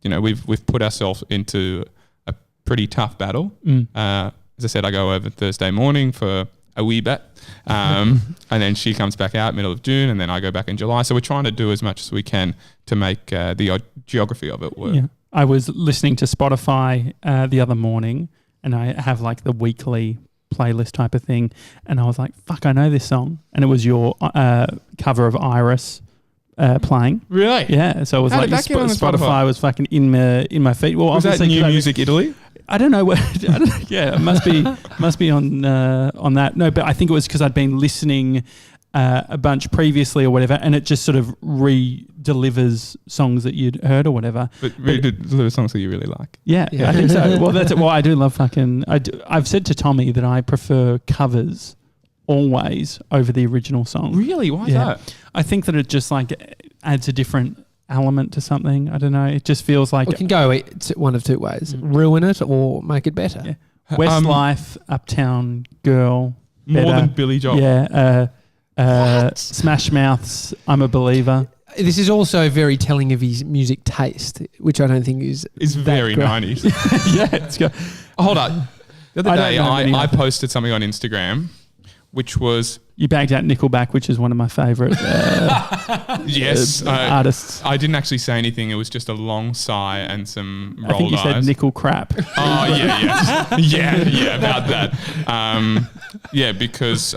we've put ourselves into a pretty tough battle. As I said, I go over Thursday morning for a wee bit, and then she comes back out middle of June, and then I go back in July. So we're trying to do as much as we can to make the geography of it work. Yeah. I was listening to Spotify the other morning, and I have like the weekly playlist type of thing, and I was like, fuck, I know this song. And it was your cover of Iris playing. Really? Yeah. So it was How like did that get on the Spotify Spotify? was fucking in my feet. Well, Was that obviously, New 'cause Music Italy? I don't know what. Yeah, it must be on that. No, but I think it was because I'd been listening a bunch previously or whatever, and it just sort of re-delivers songs that you'd heard or whatever. But really did songs that you really like. Yeah, Yeah. I think so. Well, that's why I do love I've said to Tommy that I prefer covers always over the original song. Really? Why is Yeah. that? I think that it just like adds a different element to something. I don't know. It just feels like It can go one of two ways: ruin it or make it better. Yeah. Westlife, Uptown Girl, More better. than Billy Joel. Yeah. Smash Mouth's I'm a Believer. This is also very telling of his music taste, which I don't think is It's that very great. 90s. Yeah, it's got. Hold on. The other I don't day, know many I other- posted something on Instagram, which was You bagged out Nickelback, which is one of my favourite artists. I didn't actually say anything. It was just a long sigh and some rolled I think you said eyes. nickel crap. Oh yeah, yeah, about that. Because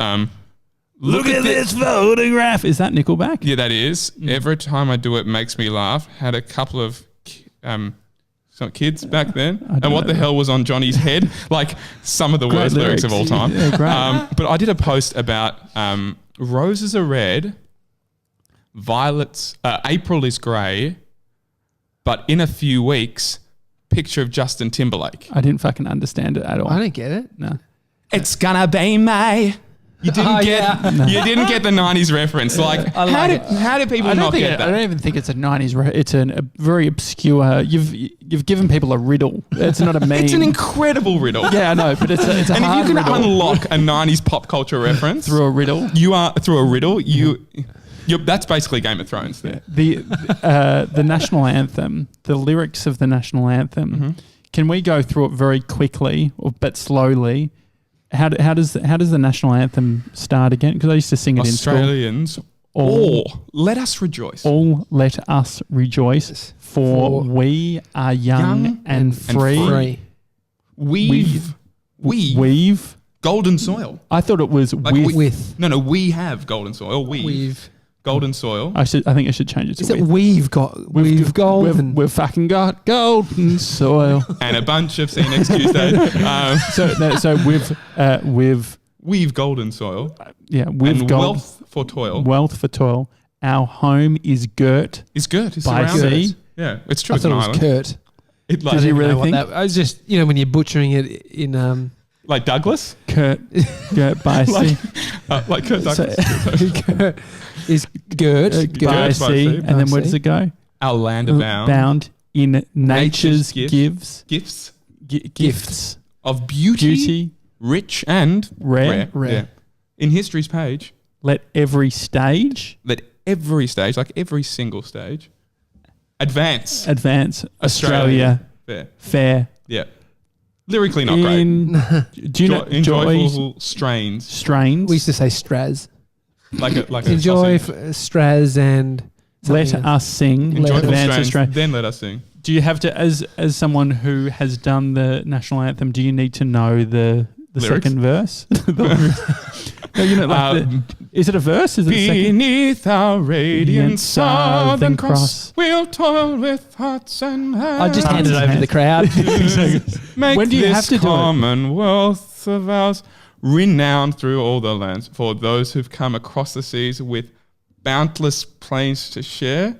Look at this photograph. Is that Nickelback? yeah, that is. Every time I do it, makes me laugh. Had a couple of some kids back then, and what the hell was on Johnny's head? Like some of the worst lyrics of all time. Yeah, great. But I did a post about roses are red, violets. April is grey, but in a few weeks, picture of Justin Timberlake. I didn't fucking understand it at all. I don't get it. No. It's gonna be May. You didn't you didn't get the 90s reference. Like, how do people not get that? I don't even think it's a 90s. It's a very obscure. You've given people a riddle. It's not a meme. It's an incredible riddle. Yeah, I know, but it's a And if hard you can riddle. unlock a 90s pop culture reference Through a riddle. That's basically Game of Thrones there. The national anthem, the lyrics of the national anthem. Mm-hmm. Can we go through it very quickly, but slowly? How does the national anthem start again? Because I used to sing it Australians, in school. let us rejoice. All let us rejoice, for we are young and free. Weave golden soil. I thought it was Like with. we have golden soil. Weave golden soil. I think I should change it to Is it with. we've golden? We've fucking got golden soil. And a bunch of See You Next Tuesday. So We've golden soil. We've And got wealth for toil. Wealth for toil. Our home is girt. It's good. It's By surrounded. sea. Yeah, it's true. I It's thought an it was island. Kurt. It Does he really think? I was just, when you're butchering it in like Douglas? girt by sea. Like Kurt Douglas. Kurt is girt By by sea. sea. And then where does it go? Our land abound. Bound in nature's Gifts gifts of beauty, rich and rare. Yeah. In history's page, Let every stage let every stage, like every single stage, advance. Australia fair. Yeah. Lyrically not great. Do you know In Joy's joyful strains. strains? We used to say Straz. Like a Enjoy sausage. Straz and Let something us sing. In joyful Advance strains, Australia. then let us sing. Do you have to, as someone who has done the national anthem, do you need to know the Lyrics? second verse? No, is it a verse? Is it a second? Beneath our radiant southern cross, cross. we'll toil with hearts and hands. I just handed it over to the crowd. Make When do you this have to do it? commonwealth of ours renowned through all the lands for those who've come across the seas with boundless plains to share.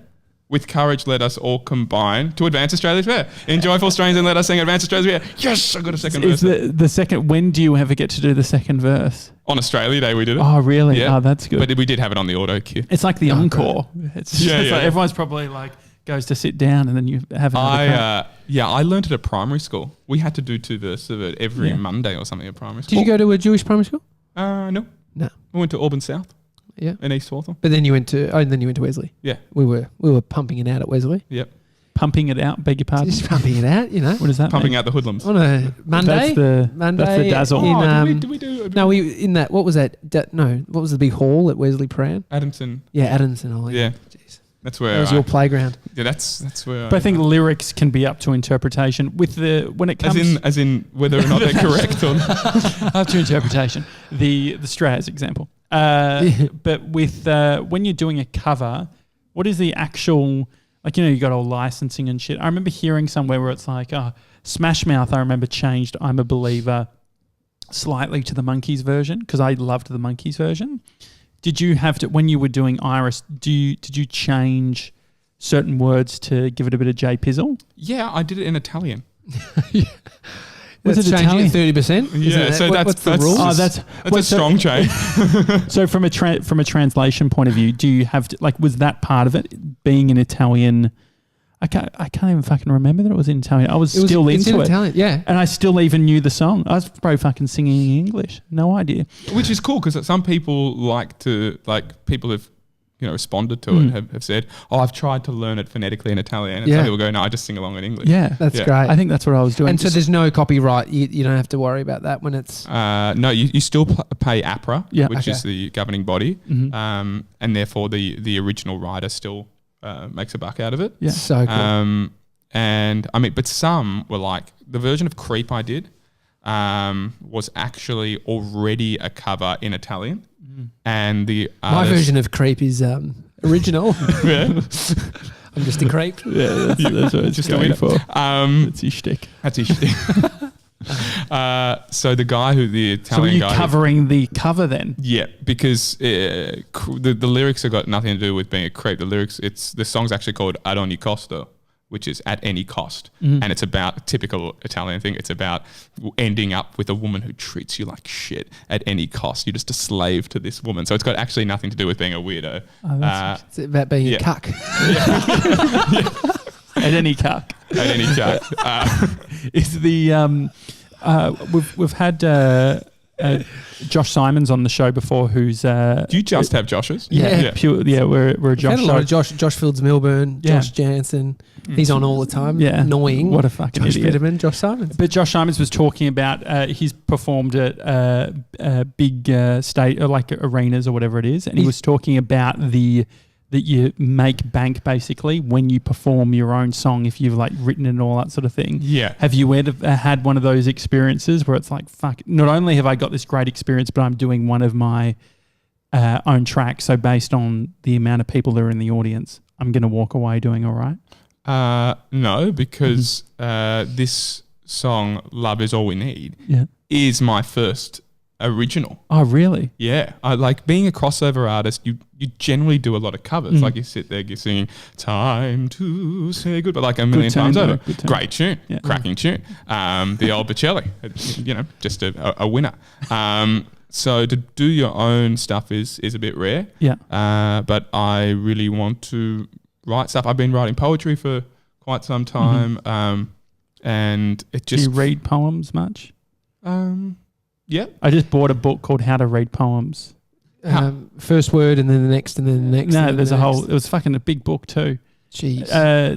With courage, let us all combine to advance Australia's fair. In joyful strains and let us sing advance Australia's fair. Yes, I got a second Is verse. the second? When do you ever get to do the second verse? On Australia Day we did it. Oh, really? Yeah. Oh, that's good. But we did have it on the auto cue. It's like the encore. It's Yeah, like yeah. everyone's probably like goes to sit down and then you have another crack. I learned it at primary school. We had to do 2 verses of it every Yeah. Monday or something at primary school. Did you go to a Jewish primary school? No. No. We went to Auburn South Yeah. in East Hawthorn. But then you went to Wesley. Yeah. We were pumping it out at Wesley. Yep. Pumping it out, beg your pardon. Just pumping it out, What does that Pumping mean? out the hoodlums. On a Monday. That's the dazzle. In, did we do no, we in that. What was that? What was the big hall at Wesley Pran? Adamson. Yeah, Adamson. Oh, Yeah. Jeez. That's where That was your playground. yeah, that's where But I think lyrics can be up to interpretation with when it comes as in whether or not they're correct or not. up to interpretation. The Straz example. But with when you're doing a cover, what is the actual you got all licensing and shit. I remember hearing somewhere where it's like, Smash Mouth. I remember changed "I'm a Believer" slightly to the Monkees version because I loved the Monkees version. Did you have to when you were doing Iris? Did you change certain words to give it a bit of J Pizzle? Yeah, I did it in Italian. Was That's it changing Italian? 30%? Yeah, so what's the that's rule? Oh, that's a strong change. So from a translation point of view, do you have to was that part of it being in Italian? I can't even fucking remember that it was in Italian. I was still it's in into it, Italian, yeah. and I still even knew the song. I was probably fucking singing in English. No idea. Which is cool because some people people have responded to it have said, I've tried to learn it phonetically in Italian, and some people go, no, I just sing along in English. Yeah, That's Yeah. great. I think that's what I was doing. And so there's no copyright. You don't have to worry about that when it's... No, you still pay APRA, which is the governing body, Mhm. and therefore the original writer still makes a buck out of it. Yeah. So cool. And I mean, but some were like the version of Creep I did was actually already a cover in Italian, and the My artist, version of Creep is original. Yeah. I'm just a creep. Yeah, that's what it's Just going a for. Um, That's your shtick. that's his shtick. So the guy the So were Italian you guy, covering the cover then? yeah, because the lyrics have got nothing to do with being a creep. The song's actually called Ad ogni costo, which is at any cost. And it's about a typical Italian thing. It's about ending up with a woman who treats you like shit at any cost. You're just a slave to this woman. So it's got actually nothing to do with being a weirdo. It's about being a cuck. At any cuck. At any cuck. Is the we've had Josh Simons on the show before. Who's do you just have Joshes? Yeah. We're a Josh. Had a lot of Josh Fields Milburn, Josh Janssen. He's on all the time. Yeah, annoying. What a fucking Josh idiot. Piterman, Josh Simons. But Josh Simons was talking about he's performed at big state like arenas or whatever it is, and he was talking about that you make bank basically when you perform your own song if you've like written it and all that sort of thing. Yeah. Have you ever had one of those experiences where it's like, fuck, not only have I got this great experience, but I'm doing one of my own tracks. So based on the amount of people that are in the audience, I'm going to walk away doing all right? No, because this song, Love Is All We Need, is my first original. Oh, really? Yeah. I like being a crossover artist. You generally do a lot of covers. Like you sit there, you're singing "Time to Say Goodbye" like a million times over. Great tune, cracking tune. The old Bocelli, just a winner. So to do your own stuff is a bit rare. Yeah. But I really want to write stuff. I've been writing poetry for quite some time. And it just. Do you read poems much? Yeah. I just bought a book called How to Read Poems. First word and then the next and then the next. No, there's a whole. It was fucking a big book too. Jeez.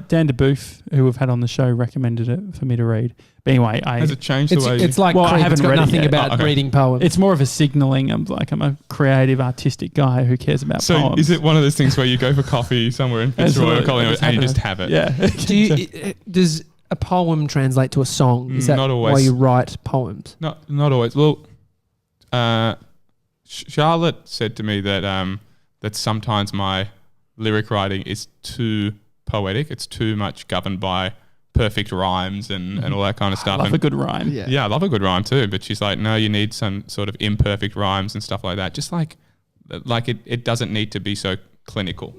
Dan DeBoof, who we've had on the show, recommended it for me to read. But anyway, has it changed the way? It's like I Creed, haven't it's got read it nothing yet. about reading poems. It's more of a signalling. I'm a creative, artistic guy who cares about so poems. Is it one of those things where you go for coffee somewhere in Fitzroy or Collingwood and you just have it? Yeah. Does a poem translate to a song? Is that not always. why you write poems? Not always. Well, Charlotte said to me that that sometimes my lyric writing is too poetic. It's too much governed by perfect rhymes and all that kind of stuff. I love a good rhyme. Yeah, I love a good rhyme too. But she's like, no, you need some sort of imperfect rhymes and stuff like that. Just like it doesn't need to be so clinical.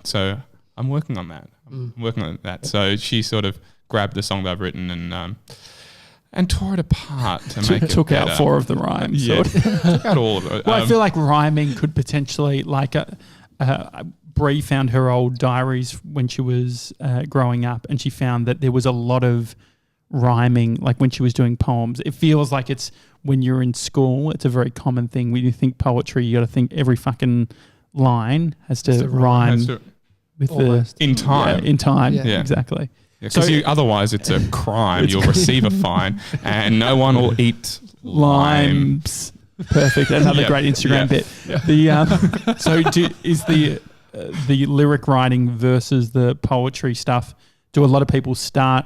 So I'm working on that. So she sort of grabbed the song that I've written and tore it apart to make it took better. out 4 of the rhymes. Yeah, took out all of it. Well, I feel like rhyming could potentially, Bree found her old diaries when she was growing up, and she found that there was a lot of rhyming, like when she was doing poems. It feels like it's when you're in school, it's a very common thing. When you think poetry, you got to think every fucking line has to rhyme with in time. In time, exactly. Because otherwise it's a crime. You'll receive a fine, and no one will eat limes. Perfect. Another great Instagram bit. Is the lyric writing versus the poetry stuff? Do a lot of people start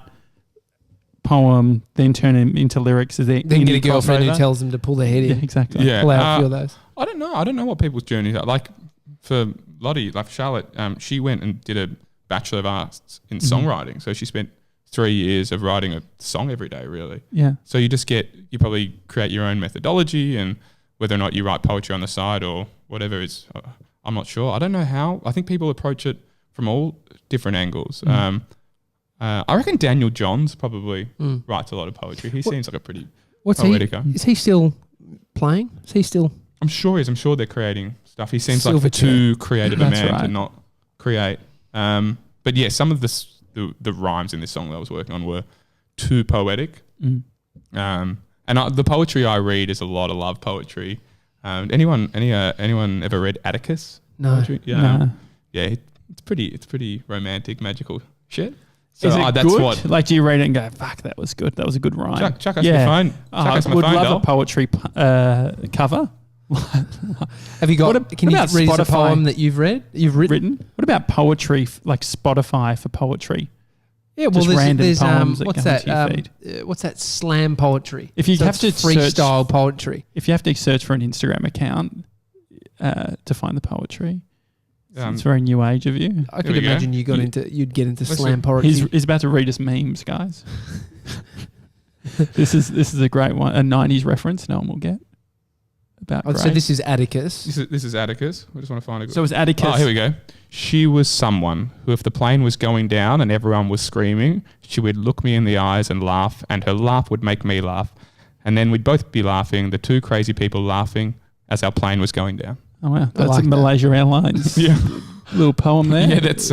poem, then turn them into lyrics? Is there then get a girlfriend who tells them to pull their head in? Yeah, exactly. Yeah. Pull out a few of those. I don't know what people's journeys are. Like for Lottie, like Charlotte, she went and did a Bachelor of Arts in songwriting. So she spent 3 years of writing a song every day, really. Yeah. So you probably create your own methodology, and whether or not you write poetry on the side or whatever is, I'm not sure. I don't know how. I think people approach it from all different angles. I reckon Daniel Johns probably writes a lot of poetry. He seems like a pretty poetic guy. Is he still playing? Is he still? I'm sure he is. I'm sure they're creating stuff. He seems like Silverchair. too creative a man right. to not create. But yeah, some of the rhymes in this song that I was working on were too poetic. And the poetry I read is a lot of love poetry. Anyone ever read Atticus? No. Poetry? Yeah. No. Yeah, it's pretty romantic, magical shit. So Is it that's good? what. Like, do you read it and go, "Fuck, that was good. That was a good rhyme." Chuck us my phone. I Chuck us my would phone, love doll. a poetry cover. Have you got? What Can you about read us a Spotify? poem that you've read? You've written? What about poetry, like Spotify for poetry? Yeah, well, Just random there's poems that what's come that? into your feed. What's that? Slam poetry. If you have it's to freestyle poetry. If you have to search for an Instagram account to find the poetry, it's very new age of you. I could imagine you'd get into Listen, slam poetry. He's about to read us memes, guys. This is a great one, a 90s reference no one will get. about Oh, Grace. so this is Atticus. This is Atticus. I just want to find a good. So it's Atticus. Oh, here we go. She was someone who, if the plane was going down and everyone was screaming, she would look me in the eyes and laugh, and her laugh would make me laugh. And then we'd both be laughing, the two crazy people laughing as our plane was going down. Oh, wow. That's like a Malaysia Airlines Yeah. little poem there. Yeah, that's,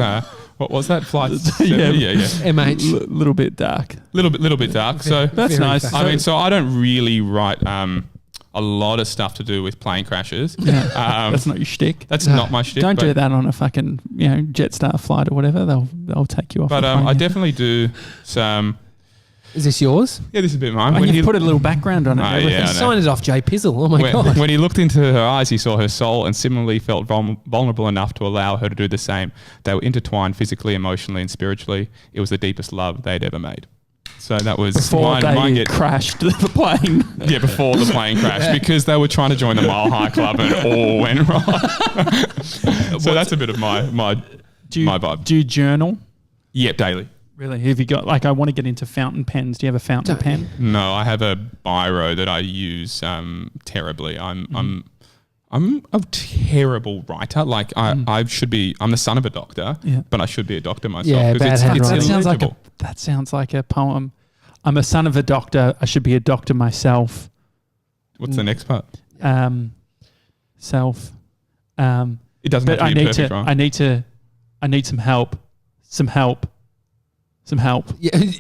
what was that? Flight Yeah. 70? Yeah. MH. Little bit dark. Little bit dark. So That's Very nice. fast. I mean, so I don't really write a lot of stuff to do with plane crashes. That's not your shtick. That's No. not my shtick. Don't but, do that on a fucking Jetstar flight or whatever. They'll take you off. But the plane, I yeah. definitely do some. Is this yours? Yeah, this is a bit of mine. And When you he- put a little background on it. Oh, and everything. yeah, I know. Sign it off, Jay Pizzle. Oh my God. when he looked into her eyes, he saw her soul and similarly felt vulnerable enough to allow her to do the same. They were intertwined physically, emotionally, and spiritually. It was the deepest love they'd ever made. So that was Before they crashed the plane. yeah, before the plane crashed, because they were trying to join the Mile High Club and it all went wrong. So that's a bit of my vibe. Do you journal? Yep, daily. Really? Have you got, like, I want to get into fountain pens. Do you have a fountain Don't- pen? No, I have a biro that I use terribly. I'm a terrible writer. Like I should be. I'm the son of a doctor, Yeah. but I should be a doctor myself. Yeah, 'cause bad it's handwriting. illegible. That sounds like a poem. I'm a son of a doctor. I should be a doctor myself. What's the next part? Self. It doesn't But have I to be a need perfect to. rhyme. I need some help. Some help. Yeah.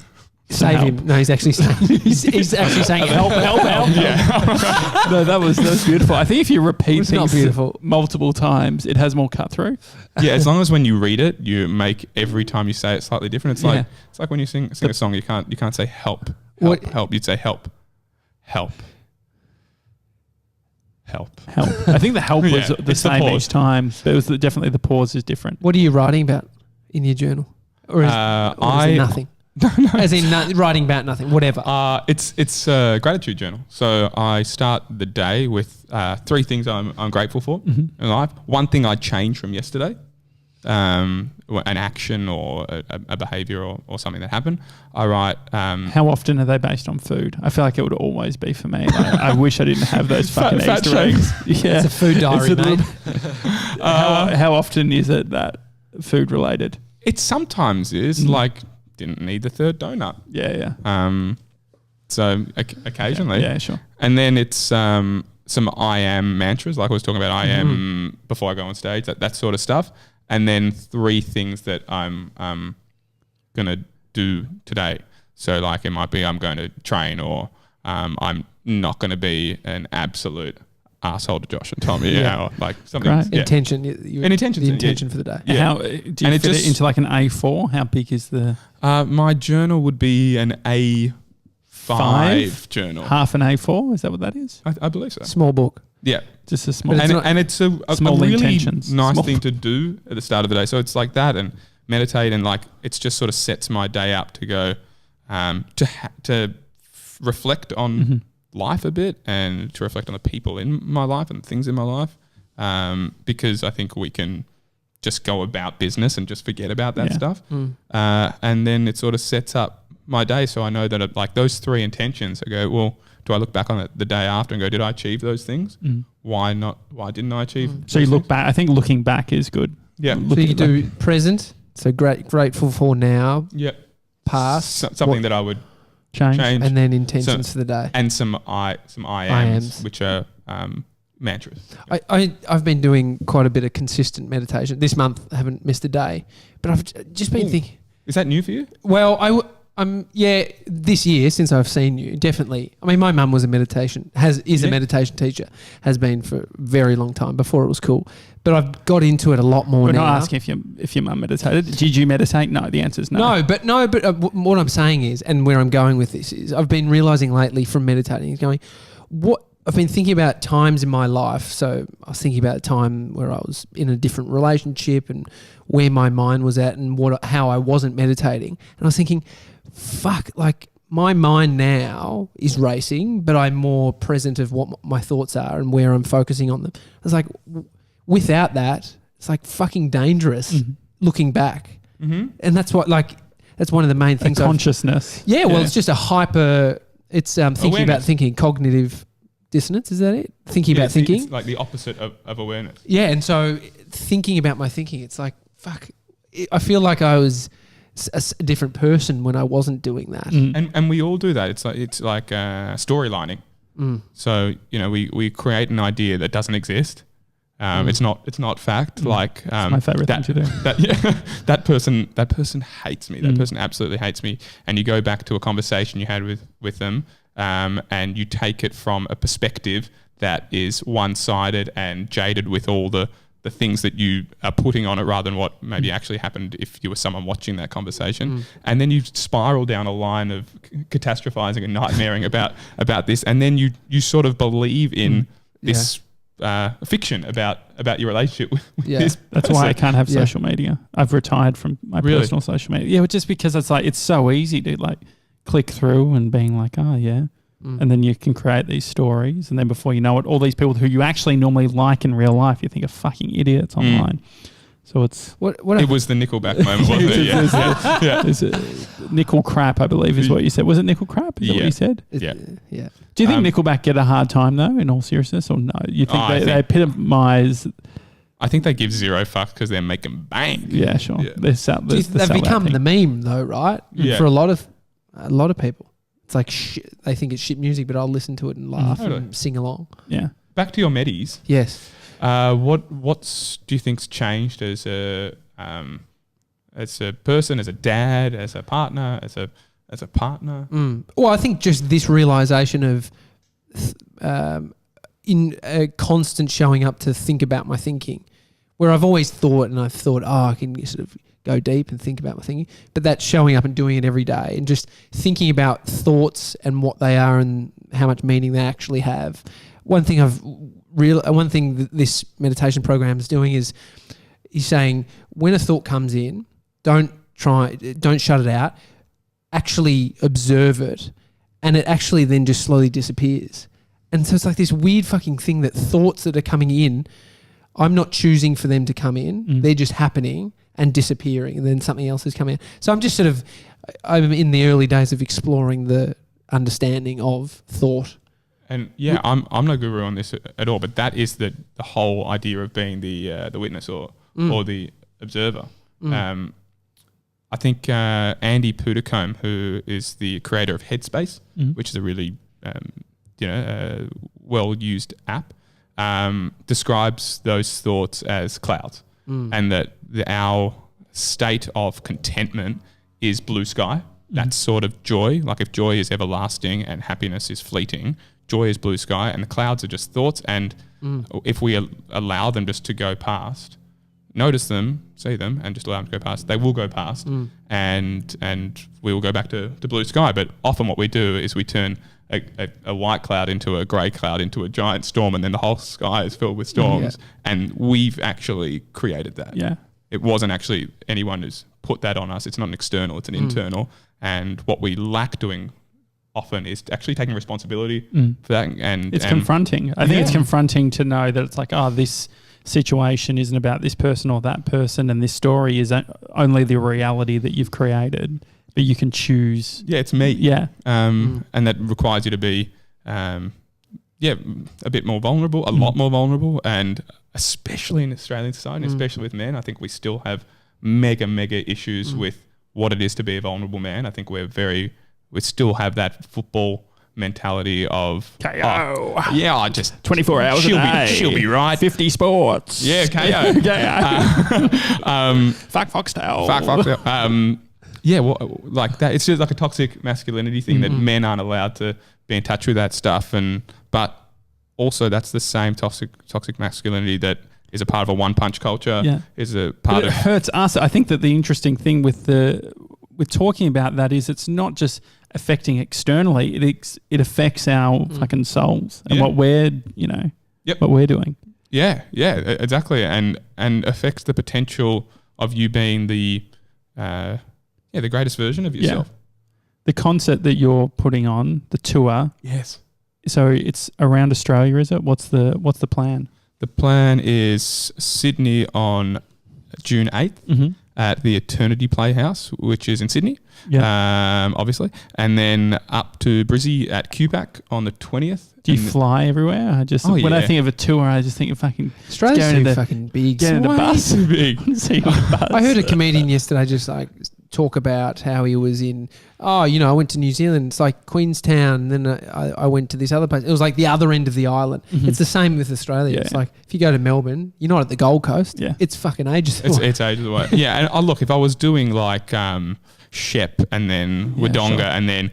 Save him. No, he's actually saying he's actually saying help. Yeah. No, that was beautiful. I think if you repeat It's not things beautiful. multiple times, it has more cut through. Yeah, as long as when you read it, you make every time you say it slightly different. It's like when you sing a song, you can't say help. What- Help. You'd say help. Help. I think the help was Yeah, the it's the same pause. each time, but it was definitely the pause is different. What are you writing about in your journal? Or is it nothing? As in writing about nothing, whatever. It's a gratitude journal. So I start the day with 3 things I'm grateful for in life. One thing I'd change from yesterday, an action or a behavior or something that happened. I write. How often are they based on food? I feel like it would always be for me. Like, I wish I didn't have those fucking Fat Easter eggs. Yeah. It's a food diary, It's a mate. how often is it that food related? It sometimes is like didn't need the 3rd donut. Yeah. So occasionally. Yeah, sure. And then it's some I am mantras, like I was talking about. I am before I go on stage, that sort of stuff. And then 3 things that I'm gonna do today. So like it might be I'm going to train, or I'm not going to be an absolute asshole to Josh and Tommy. Yeah. Or like something. Great. Yeah. Intention. An intention. The intention for the day. Yeah. How do you And it fit just- it into like an A4? How big is the My journal would be an A5 journal. half an A4? Is that what that is? I believe so. Small book. Yeah. Just a small. But it's And, not- and it's a small really intentions. nice Small. thing to do at the start of the day. So it's like that, and meditate, and like it's just sort of sets my day up to go to reflect on life a bit, and to reflect on the people in my life and things in my life, because I think we can just go about business and just forget about that stuff, and then it sort of sets up my day. So I know that like those 3 intentions, I go, well, do I look back on it the day after and go, did I achieve those things? Why not? Why didn't I achieve? So you those look things? back. I think looking back is good. Yeah. So Looking you do present. So grateful for now, Yeah. past, Something that I would change. change. and then intentions for the day. And some I ams, which are mantras. I've been doing quite a bit of consistent meditation. This month I haven't missed a day, but I've just been thinking. Is that new for you? Well, this year since I've seen you, definitely. I mean, my mum was a meditation teacher, has been for a very long time before it was cool. But I've got into it a lot more We're now. not asking if your mum meditated. Did you meditate? No, the answer is no. But what I'm saying is, and where I'm going with this is, I've been realizing lately from meditating, I've been thinking about times in my life. So I was thinking about a time where I was in a different relationship and where my mind was at and how I wasn't meditating. And I was thinking, fuck, like my mind now is racing, but I'm more present of what my thoughts are and where I'm focusing on them. I was like, without that, it's like fucking dangerous looking back. And that's one of the main things. Consciousness. It's just a hyper, it's thinking Awareness. about thinking, cognitive dissonance. Is that it? Thinking about thinking. It's like the opposite of awareness. Yeah, and so thinking about my thinking, it's like, fuck, I feel like I was a different person when I wasn't doing that. And we all do that. It's like storylining. So, you know, we create an idea that doesn't exist. It's not fact. Like it's my favorite thing to do. That person hates me. That person absolutely hates me. And you go back to a conversation you had with them, and you take it from a perspective that is one-sided and jaded with all the things that you are putting on it rather than what maybe actually happened if you were someone watching that conversation. And then you spiral down a line of catastrophizing and nightmaring about this, and then you sort of believe in this fiction about your relationship with this person. That's why I can't have social media. I've retired from my personal social media. Yeah, just because it's so easy to like click through and being like, oh yeah. And then you can create these stories, and then before you know it, all these people who you actually normally like in real life, you think are fucking idiots online. So it's it was the Nickelback moment, wasn't it? Yeah. Nickel crap, I believe, is what you said. Was it nickel crap? Is that what you said? Yeah. Do you think Nickelback get a hard time though, in all seriousness, or no? You think they epitomise? I think they give zero fucks because they're making bank. Yeah, sure. Yeah. They've become the meme though, right? Yeah. For a lot of people. It's like they think it's shit music, but I'll listen to it and laugh and sing along. Yeah. Back to your medis. Yes. What's do you think's changed as a person, as a dad, as a partner, as a partner? Well, I think just this realization of in a constant showing up to think about my thinking, where I've always thought, and I've thought, I can sort of go deep and think about my thinking, but that's showing up and doing it every day and just thinking about thoughts and what they are and how much meaning they actually have. One thing that this meditation program is doing is he's saying when a thought comes in, don't shut it out, actually observe it, and it actually then just slowly disappears. And so it's like this weird fucking thing that thoughts that are coming in, I'm not choosing for them to come in, they're just happening and disappearing, and then something else is coming in. So I'm in the early days of exploring the understanding of thought. And I'm no guru on this at all, but that is the whole idea of being the witness or the observer. I think Andy Puddicombe, who is the creator of Headspace, which is a really well-used app, describes those thoughts as clouds, and that our state of contentment is blue sky. That's sort of joy. Like if joy is everlasting and happiness is fleeting, joy is blue sky, and the clouds are just thoughts. And if we allow them just to go past, notice them, see them, and just allow them to go past, they will go past, and we will go back to blue sky. But often what we do is we turn a white cloud into a grey cloud into a giant storm, and then the whole sky is filled with storms. And we've actually created that. Yeah, it wasn't actually anyone who's put that on us. It's not an external; it's an internal. And what we lack doing often is actually taking responsibility for that. And it's confronting. I think it's confronting to know that it's like, this situation isn't about this person or that person, and this story is only the reality that you've created. But you can choose. Yeah, it's me. Yeah. And that requires you to be, a bit more vulnerable, a lot more vulnerable. And especially in Australian society, especially with men, I think we still have mega issues with what it is to be a vulnerable man. I think we still have that football mentality of KO. I just 24 hours a day. She'll be right. 50 sports. Yeah, KO. Fuck Foxtel. Fuck Foxtel. Like that. It's just like a toxic masculinity thing that men aren't allowed to be in touch with that stuff. But also that's the same toxic masculinity that is a part of a one-punch culture. Yeah. Is a part of. It hurts us. I think that the interesting thing with talking about that is it's not just affecting externally. It affects our fucking souls and what we're what we're doing. Yeah, exactly, and affects the potential of you being the greatest version of yourself. The concert that you're putting on, the tour. Yes. So it's around Australia, is it? What's the plan? The plan is Sydney on June 8th, at the Eternity Playhouse, which is in Sydney, obviously, and then up to Brizzy at QPAC on the 20th. Do you fly everywhere? I think of a tour, I just think of fucking Australia's too fucking big. Get in the bus. Big. I heard a comedian yesterday just like talk about how he was in. I went to New Zealand. It's like Queenstown. And then I went to this other place. It was like the other end of the island. Mm-hmm. It's the same with Australia. Yeah. It's like if you go to Melbourne, you're not at the Gold Coast. Yeah. It's fucking ages away. It's ages away. Yeah. And look, if I was doing like Shep and then Wodonga and then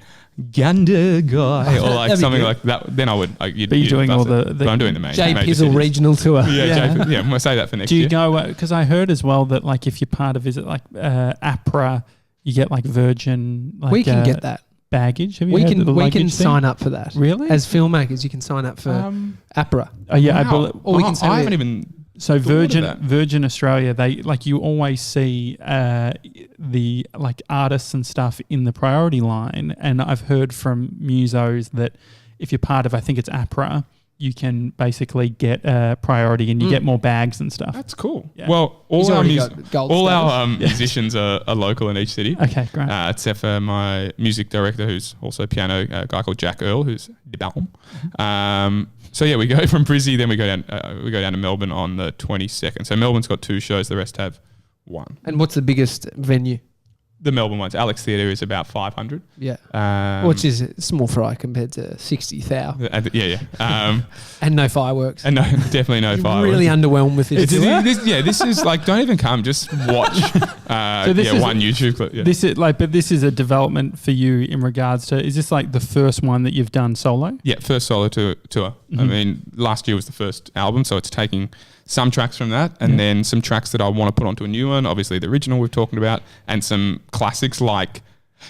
Gander Guy or like something like that, then I would. You'd doing all the but I'm doing the main. Jay Pizzle regional tour. Yeah, I'm gonna say that for next year. Do you go? Because I heard as well that like if you're part of APRA, you get like Virgin. Like, we can get that baggage. Have you we heard can thing? sign up for that. Really? As filmmakers, you can sign up for APRA. Oh yeah, wow. I haven't even. So Virgin Australia, they like you always see the like artists and stuff in the priority line, and I've heard from musos that if you're part of, I think it's APRA, you can basically get priority and you get more bags and stuff. That's cool. Yeah. Well, all our musicians are local in each city. Okay, great. Except for my music director, who's also piano, a guy called Jack Earl, who's the balm. So yeah, we go from Brizzy, then we go down to Melbourne on the 22nd. So Melbourne's got 2 shows, the rest have 1. And what's the biggest venue? The Melbourne ones. Alex Theatre is about 500. Yeah. Which is small fry compared to 60,000. Yeah. And no fireworks. And no, definitely no fireworks. Really underwhelmed with this. This is like, don't even come, just watch one YouTube clip. Yeah. This is a development for you in regards to, is this like the first one that you've done solo? Yeah, first solo tour. Mm-hmm. I mean, last year was the first album, so it's taking some tracks from that and then some tracks that I want to put onto a new one. Obviously, the original we've talked about, and some classics like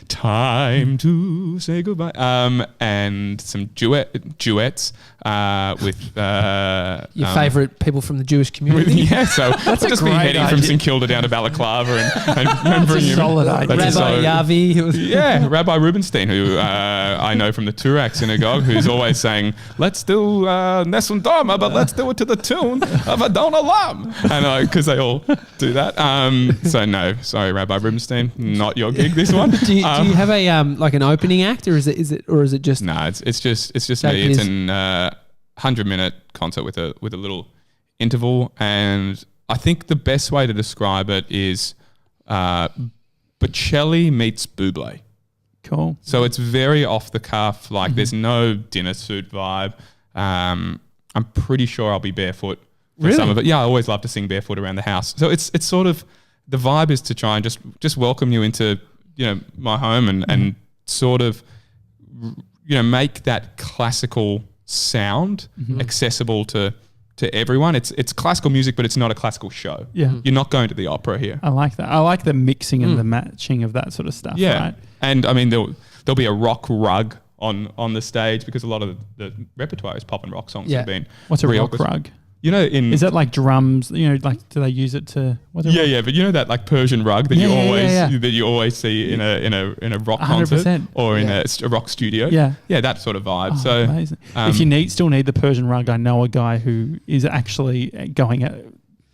Time to Say Goodbye, and some duets with your favourite people from the Jewish community. So that's just be heading idea. From St Kilda down to Balaclava and bringing a solid idea. Rabbi Yavi. Rabbi Rubenstein, who I know from the Turak synagogue, who's always saying, "Let's do Nessun Dorma, but let's do it to the tune of Adon Olam," and because they all do that. So no, sorry, Rabbi Rubenstein, not your gig. This one. Do you have a like an opening act, or is it just? No, it's just me. It's an 100-minute concert with a little interval, and I think the best way to describe it is Bocelli meets Bublé. Cool. So it's very off the cuff. Like there's no dinner suit vibe. I'm pretty sure I'll be barefoot for some of it. Yeah, I always love to sing barefoot around the house. So it's sort of the vibe is to try and just welcome you into my home and sort of make that classical sound accessible to everyone. It's classical music, but it's not a classical show. Yeah. You're not going to the opera here. I like that. I like the mixing and the matching of that sort of stuff. Yeah. Right? And I mean there'll be a rock rug on the stage because a lot of the repertoire is pop and rock songs that have been. What's a rock rug? Is that like drums? Like do they use it to? But that like Persian rug that you always see in a rock 100%. Concert or in a rock studio. Yeah, that sort of vibe. Oh, so amazing. If you still need the Persian rug, I know a guy who is actually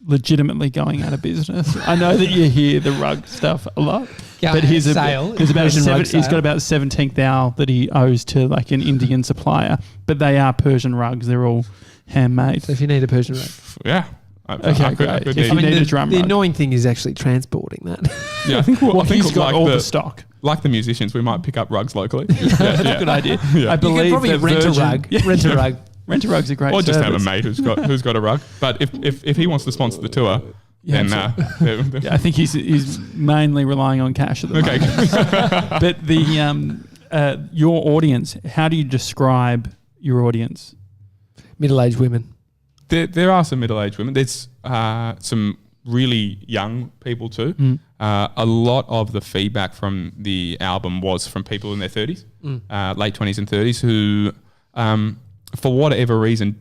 legitimately going out of business. I know that you hear the rug stuff a lot, but he's got about 17th hour that he owes to like an Indian supplier. But they are Persian rugs. They're all handmade. So if you need a Persian rug. Yeah. The annoying thing is actually transporting that. Yeah, I think he's got all the stock. Like the musicians, we might pick up rugs locally. That's a good idea. Yeah. I believe you could probably rent a rug. Rent a rug. Rent a rug's a great or service. Just have a mate who's got a rug. But if he wants to sponsor the tour, then I think he's mainly relying on cash at the moment. But the your audience, how do you describe your audience? Middle-aged women. There are some middle-aged women. There's some really young people too. A lot of the feedback from the album was from people in their 30s, late 20s and 30s who, for whatever reason,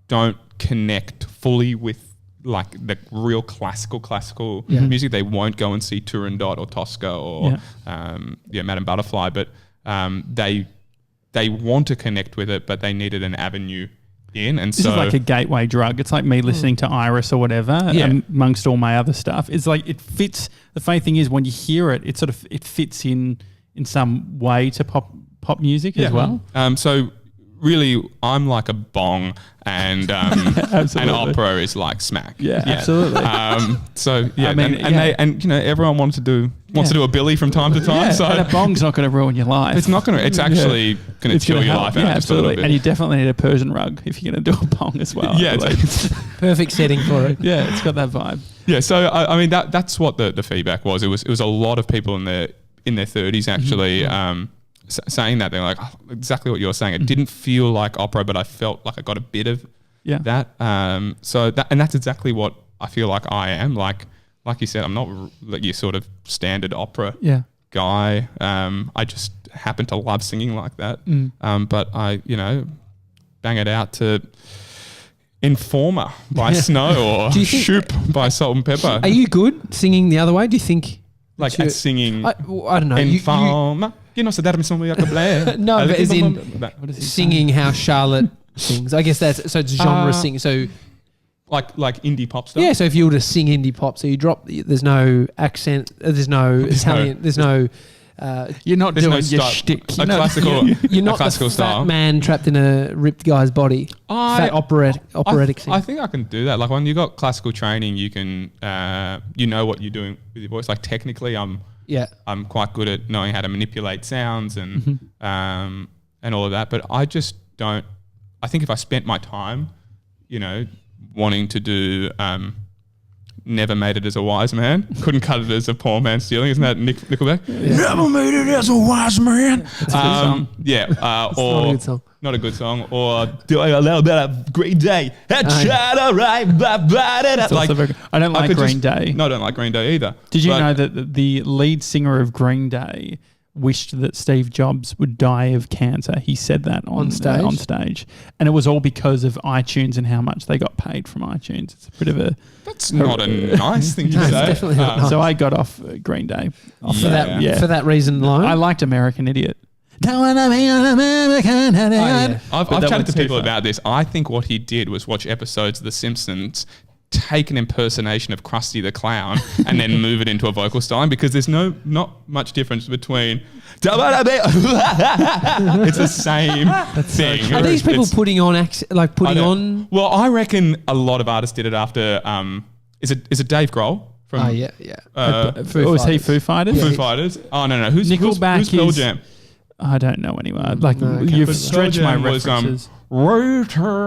don't connect fully with like the real classical music. They won't go and see Turandot or Tosca or Madame Butterfly, but they want to connect with it, but they needed an avenue in. And this is like a gateway drug. It's like me listening to Iris or whatever, amongst all my other stuff. It's like it fits. The funny thing is, when you hear it, it fits in some way to pop music as well. So really, I'm like a bong, and and opera is like smack. Yeah, absolutely. Everyone wants to do a Billy from time to time. So and a bong's not going to ruin your life. It's not going to. It's actually going to chill your life out just a little bit. And you definitely need a Persian rug if you're going to do a bong as well. Yeah, it's perfect setting for it. Yeah, it's got that vibe. Yeah, so I mean that's what the feedback was. It was a lot of people in their 30s actually. Saying that, they're like, exactly what you're saying. It didn't feel like opera, but I felt like I got a bit of that. And that's exactly what I feel like I am. Like you said, I'm not your sort of standard opera guy. I just happen to love singing like that. But I, bang it out to Informer by Snow or Shoop by Salt and Pepper. Are you good singing the other way? Do you think? Like at singing? I don't know. Informer. No, but as in singing how Charlotte sings. I guess so it's genre singing. So like indie pop stuff. Yeah. So if you were to sing indie pop, so you drop. There's no accent. There's no Italian. There's no. You're not doing your shtick. You're not the fat man trapped in a ripped guy's body. Fat operatic thing. I think I can do that. Like when you got classical training, you can what you're doing with your voice. Like technically, I'm quite good at knowing how to manipulate sounds and all of that. But I just don't. I think if I spent my time, wanting to do. Never made it as a wise man. Couldn't cut it as a poor man stealing. Isn't that Nickelback? Yeah. Never made it as a wise man. That's a good song. Or not a good song. Not a good song. Or doing a little bit of Green Day. I don't like Green Day. No, I don't like Green Day either. Did you know that the lead singer of Green Day wished that Steve Jobs would die of cancer? He said that on stage. And it was all because of iTunes and how much they got paid from iTunes. It's a bit of a... That's not a nice thing to say. It's definitely not nice. So I got off Green Day. For that reason alone? I liked American Idiot. I've chatted to people about this. I think what he did was watch episodes of The Simpsons, take an impersonation of Krusty the Clown and then move it into a vocal style, because there's not much difference between it's the same thing. Are these people putting on on? Well, I reckon a lot of artists did it after is it Dave Grohl from was he Foo Fighters? Foo Fighters. Oh no. Who's Nickelback? Who's Pearl Jam? I don't know anyone. You've stretched my references. Watching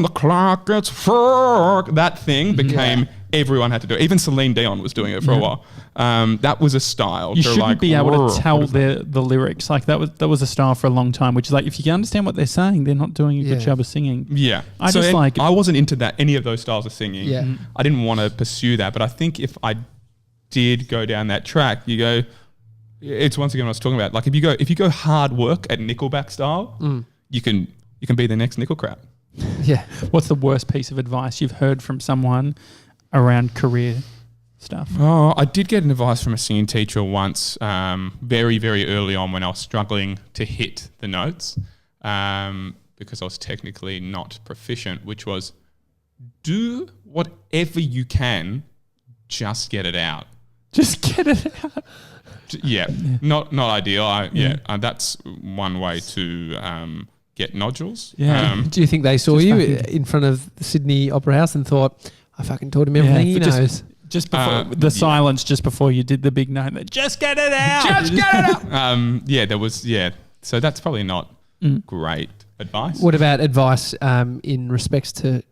the clock gets that thing became everyone had to do it. Even Celine Dion was doing it for a while. That was a style. You shouldn't be able to tell the lyrics. Like that was a style for a long time, which is like if you can understand what they're saying, they're not doing a good job of singing. Yeah. I wasn't into any of those styles of singing. Yeah. I didn't want to pursue that, but I think if I did go down that track, you go, it's once again what I was talking about. Like if you go hard work at Nickelback style, you can be the next Nickel crap. Yeah. What's the worst piece of advice you've heard from someone around career stuff? Oh, I did get an advice from a singing teacher once, very, very early on when I was struggling to hit the notes, because I was technically not proficient, which was do whatever you can, just get it out. Just get it out. Yeah. Not ideal. That's one way to get nodules. Yeah. Do you think they saw you in front of the Sydney Opera House and thought, I fucking told him everything he knows? Just before silence, just before you did the big note, just get it out. Just get it out. There was. So that's probably not great advice. What about advice in respects to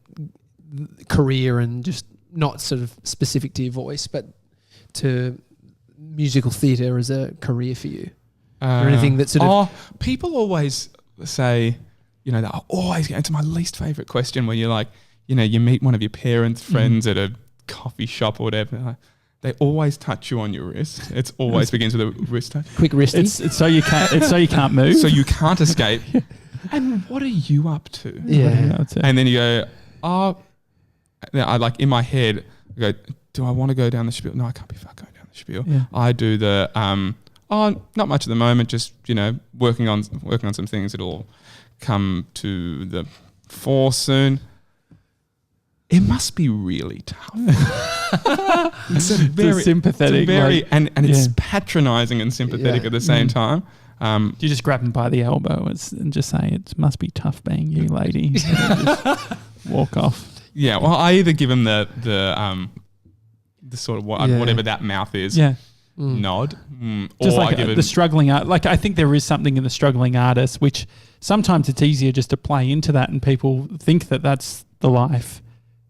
career and just not sort of specific to your voice, but to musical theatre as a career for you? Or anything that sort of... people always say, they always get into my least favourite question where you're like, you meet one of your parents' friends at a coffee shop or whatever. They always touch you on your wrist. It always begins with a wrist touch. Quick wristy. It's so you can't move. So you can't escape. And what are you up to? Yeah. And then you go, I like in my head, I go, do I want to go down the spiel? No, I can't be fucking going down the spiel. Yeah. I do the, Oh, not much at the moment. Just working on some things that'll come to the fore soon. It must be really tough. It's sympathetic, it's patronising and sympathetic at the same time. Do you just grab them by the elbow and just say, it must be tough being you, lady? Just walk off. Yeah, well, I either give them the sort of whatever that mouth is, nod, just or like I give the struggling art. Like, I think there is something in the struggling artist, which sometimes it's easier just to play into that, and people think that that's the life.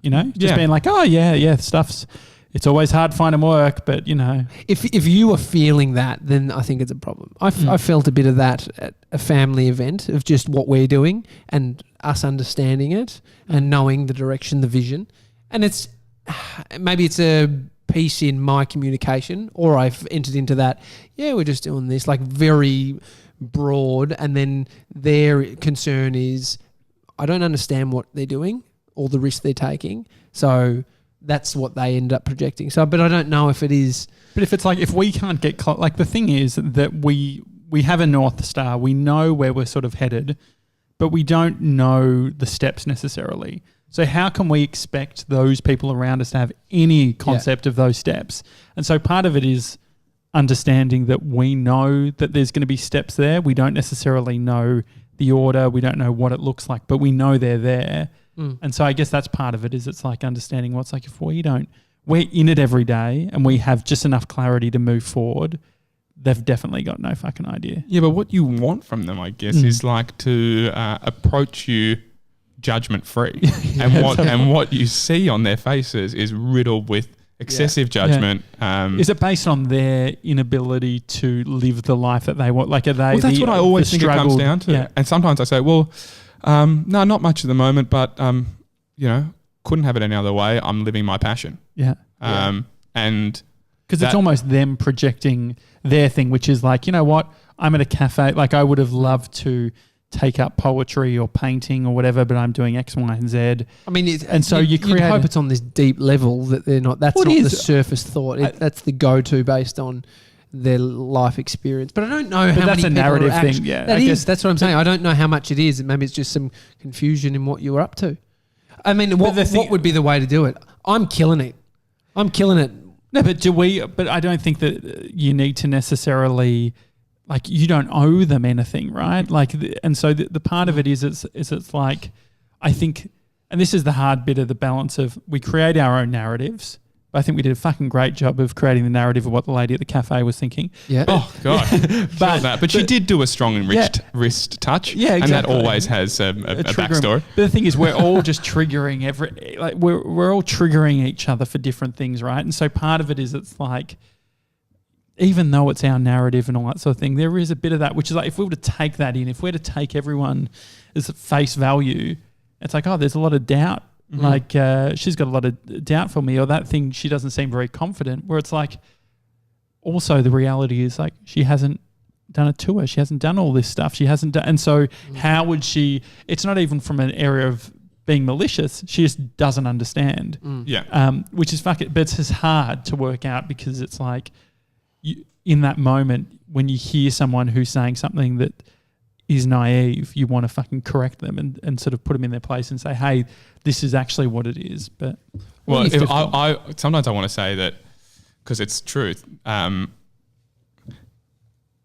Just being like, oh yeah, it's always hard finding work, but If you are feeling that, then I think it's a problem. I felt a bit of that at a family event of just what we're doing and us understanding it and knowing the direction, the vision. And it's maybe it's a piece in my communication, or I've entered into that, we're just doing this, like very broad, and then their concern is I don't understand what they're doing or the risk they're taking. So that's what they end up projecting. So, but I don't know if it is. But if it's like, if we can't get like, the thing is that we have a North Star, we know where we're sort of headed, but we don't know the steps necessarily. So how can we expect those people around us to have any concept of those steps? And so part of it is understanding that we know that there's going to be steps there. We don't necessarily know the order. We don't know what it looks like, but we know they're there. And so I guess that's part of it, is it's like understanding what's like, if we're in it every day and we have just enough clarity to move forward, they've definitely got no fucking idea. Yeah, but what you want from them, I guess, is like to approach you judgment free. And what you see on their faces is riddled with excessive judgment. Is it based on their inability to live the life that they want? Like, are they? Well, that's what I always think it comes down to. Yeah. And sometimes I say, well, no, not much at the moment, but couldn't have it any other way. I'm living my passion. Yeah. And because it's almost them projecting their thing, which is like, you know what? I'm at a cafe. Like, I would have loved to take up poetry or painting or whatever, but I'm doing X, Y, and Z. I mean, you create. I hope it's on this deep level that they're not. That's not the surface thought. That's the go-to based on their life experience. But I don't know how that's many a narrative thing. Yeah, that's what I'm saying. I don't know how much it is. Maybe it's just some confusion in what you were up to. I mean, what would be the way to do it? I'm killing it. No, but I don't think that you need to necessarily, like, you don't owe them anything, right? Like, and so the part of it is it's like, I think, and this is the hard bit of the balance of, we create our own narratives. But I think we did a fucking great job of creating the narrative of what the lady at the cafe was thinking. Yeah. Oh God. but she did do a strong and wrist touch. Yeah, exactly. And that always has a backstory. But the thing is, we're all just triggering we're all triggering each other for different things, right? And so part of it is, it's like, even though it's our narrative and all that sort of thing, there is a bit of that, which is like, if we were to take that in, if we were to take everyone as face value, it's like, oh, there's a lot of doubt. Mm-hmm. Like, she's got a lot of doubt for me, or that thing, she doesn't seem very confident, where it's like, also the reality is, like, she hasn't done a tour. She hasn't done all this stuff. She hasn't done, and so how would she, it's not even from an area of being malicious. She just doesn't understand. Yeah. Which is fucking, but it's just hard to work out, because it's like, in that moment, when you hear someone who's saying something that is naive, you want to fucking correct them and sort of put them in their place and say, hey, this is actually what it is. But I sometimes I want to say that, because it's truth.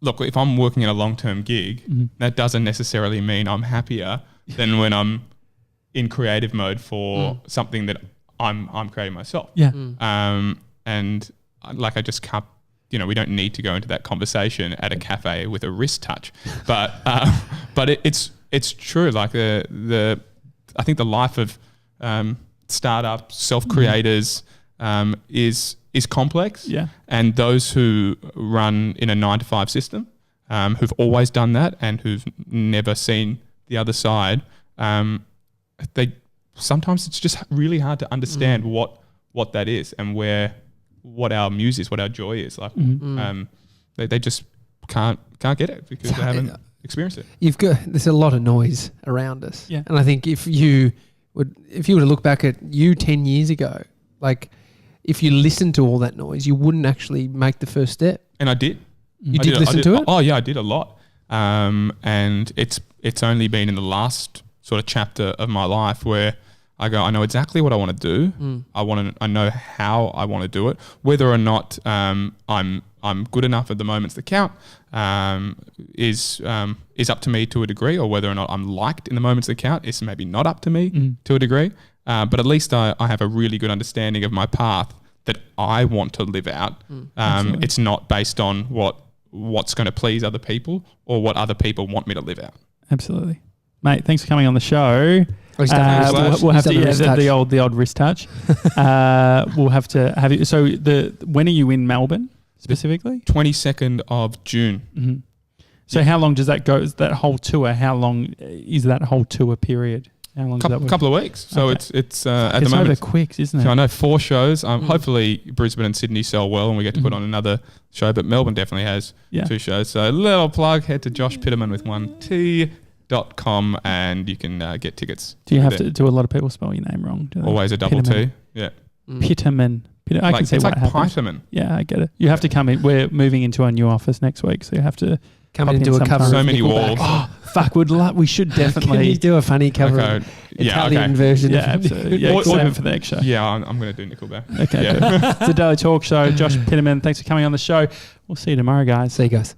Look, if I'm working in a long-term gig, that doesn't necessarily mean I'm happier than when I'm in creative mode for something that I'm creating myself. Yeah. And like, I just can't. We don't need to go into that conversation at a cafe with a wrist touch, but it's true. Like, I think the life of startup self-creators is complex. Yeah. And those who run in a 9-to-5 system, who've always done that and who've never seen the other side, sometimes it's just really hard to understand what that is and what our muse is, what our joy is. Like, they just can't get it because they haven't experienced it. There's a lot of noise around us. Yeah. And I think if you were to look back at you 10 years ago, like, if you listened to all that noise, you wouldn't actually make the first step. And I did. You did listen to it? Oh yeah, I did a lot. And it's only been in the last sort of chapter of my life where I go, I know exactly what I want to do. I know how I want to do it. Whether or not I'm good enough at the moments that count is up to me to a degree, or whether or not I'm liked in the moments that count is maybe not up to me to a degree. But at least I have a really good understanding of my path that I want to live out. It's not based on what's going to please other people or what other people want me to live out. Absolutely. Mate, thanks for coming on the show. We'll have to the old wrist touch. We'll have to have you. So when are you in Melbourne specifically? 22nd of June. Mm-hmm. So how long does that go? Is that whole tour? How long is that whole tour period? How long? Couple of weeks. So okay. it's at the moment. It's over quick, isn't it? So I know 4 shows. Hopefully Brisbane and Sydney sell well, and we get to put on another show. But Melbourne definitely has 2 shows. So a little plug. Head to Josh Piterman with 1T.com and you can get tickets. Do you have to? Do a lot of people spell your name wrong? Always a double Piterman. T. Yeah. Piterman. I can see it's what like happens. Piterman. Yeah, I get it. You have to come in. We're moving into our new office next week, so you have to come in and do a cover. So many walls. Oh, fuck! We should definitely. Can you do a funny cover? Okay. Italian version. Yeah, absolutely. Yeah, save it for the next show. Yeah, I'm going to do Nickelback. Okay, good. It's a Daily Talk Show. Josh Piterman, thanks for coming on the show. We'll see you tomorrow, guys. See you guys.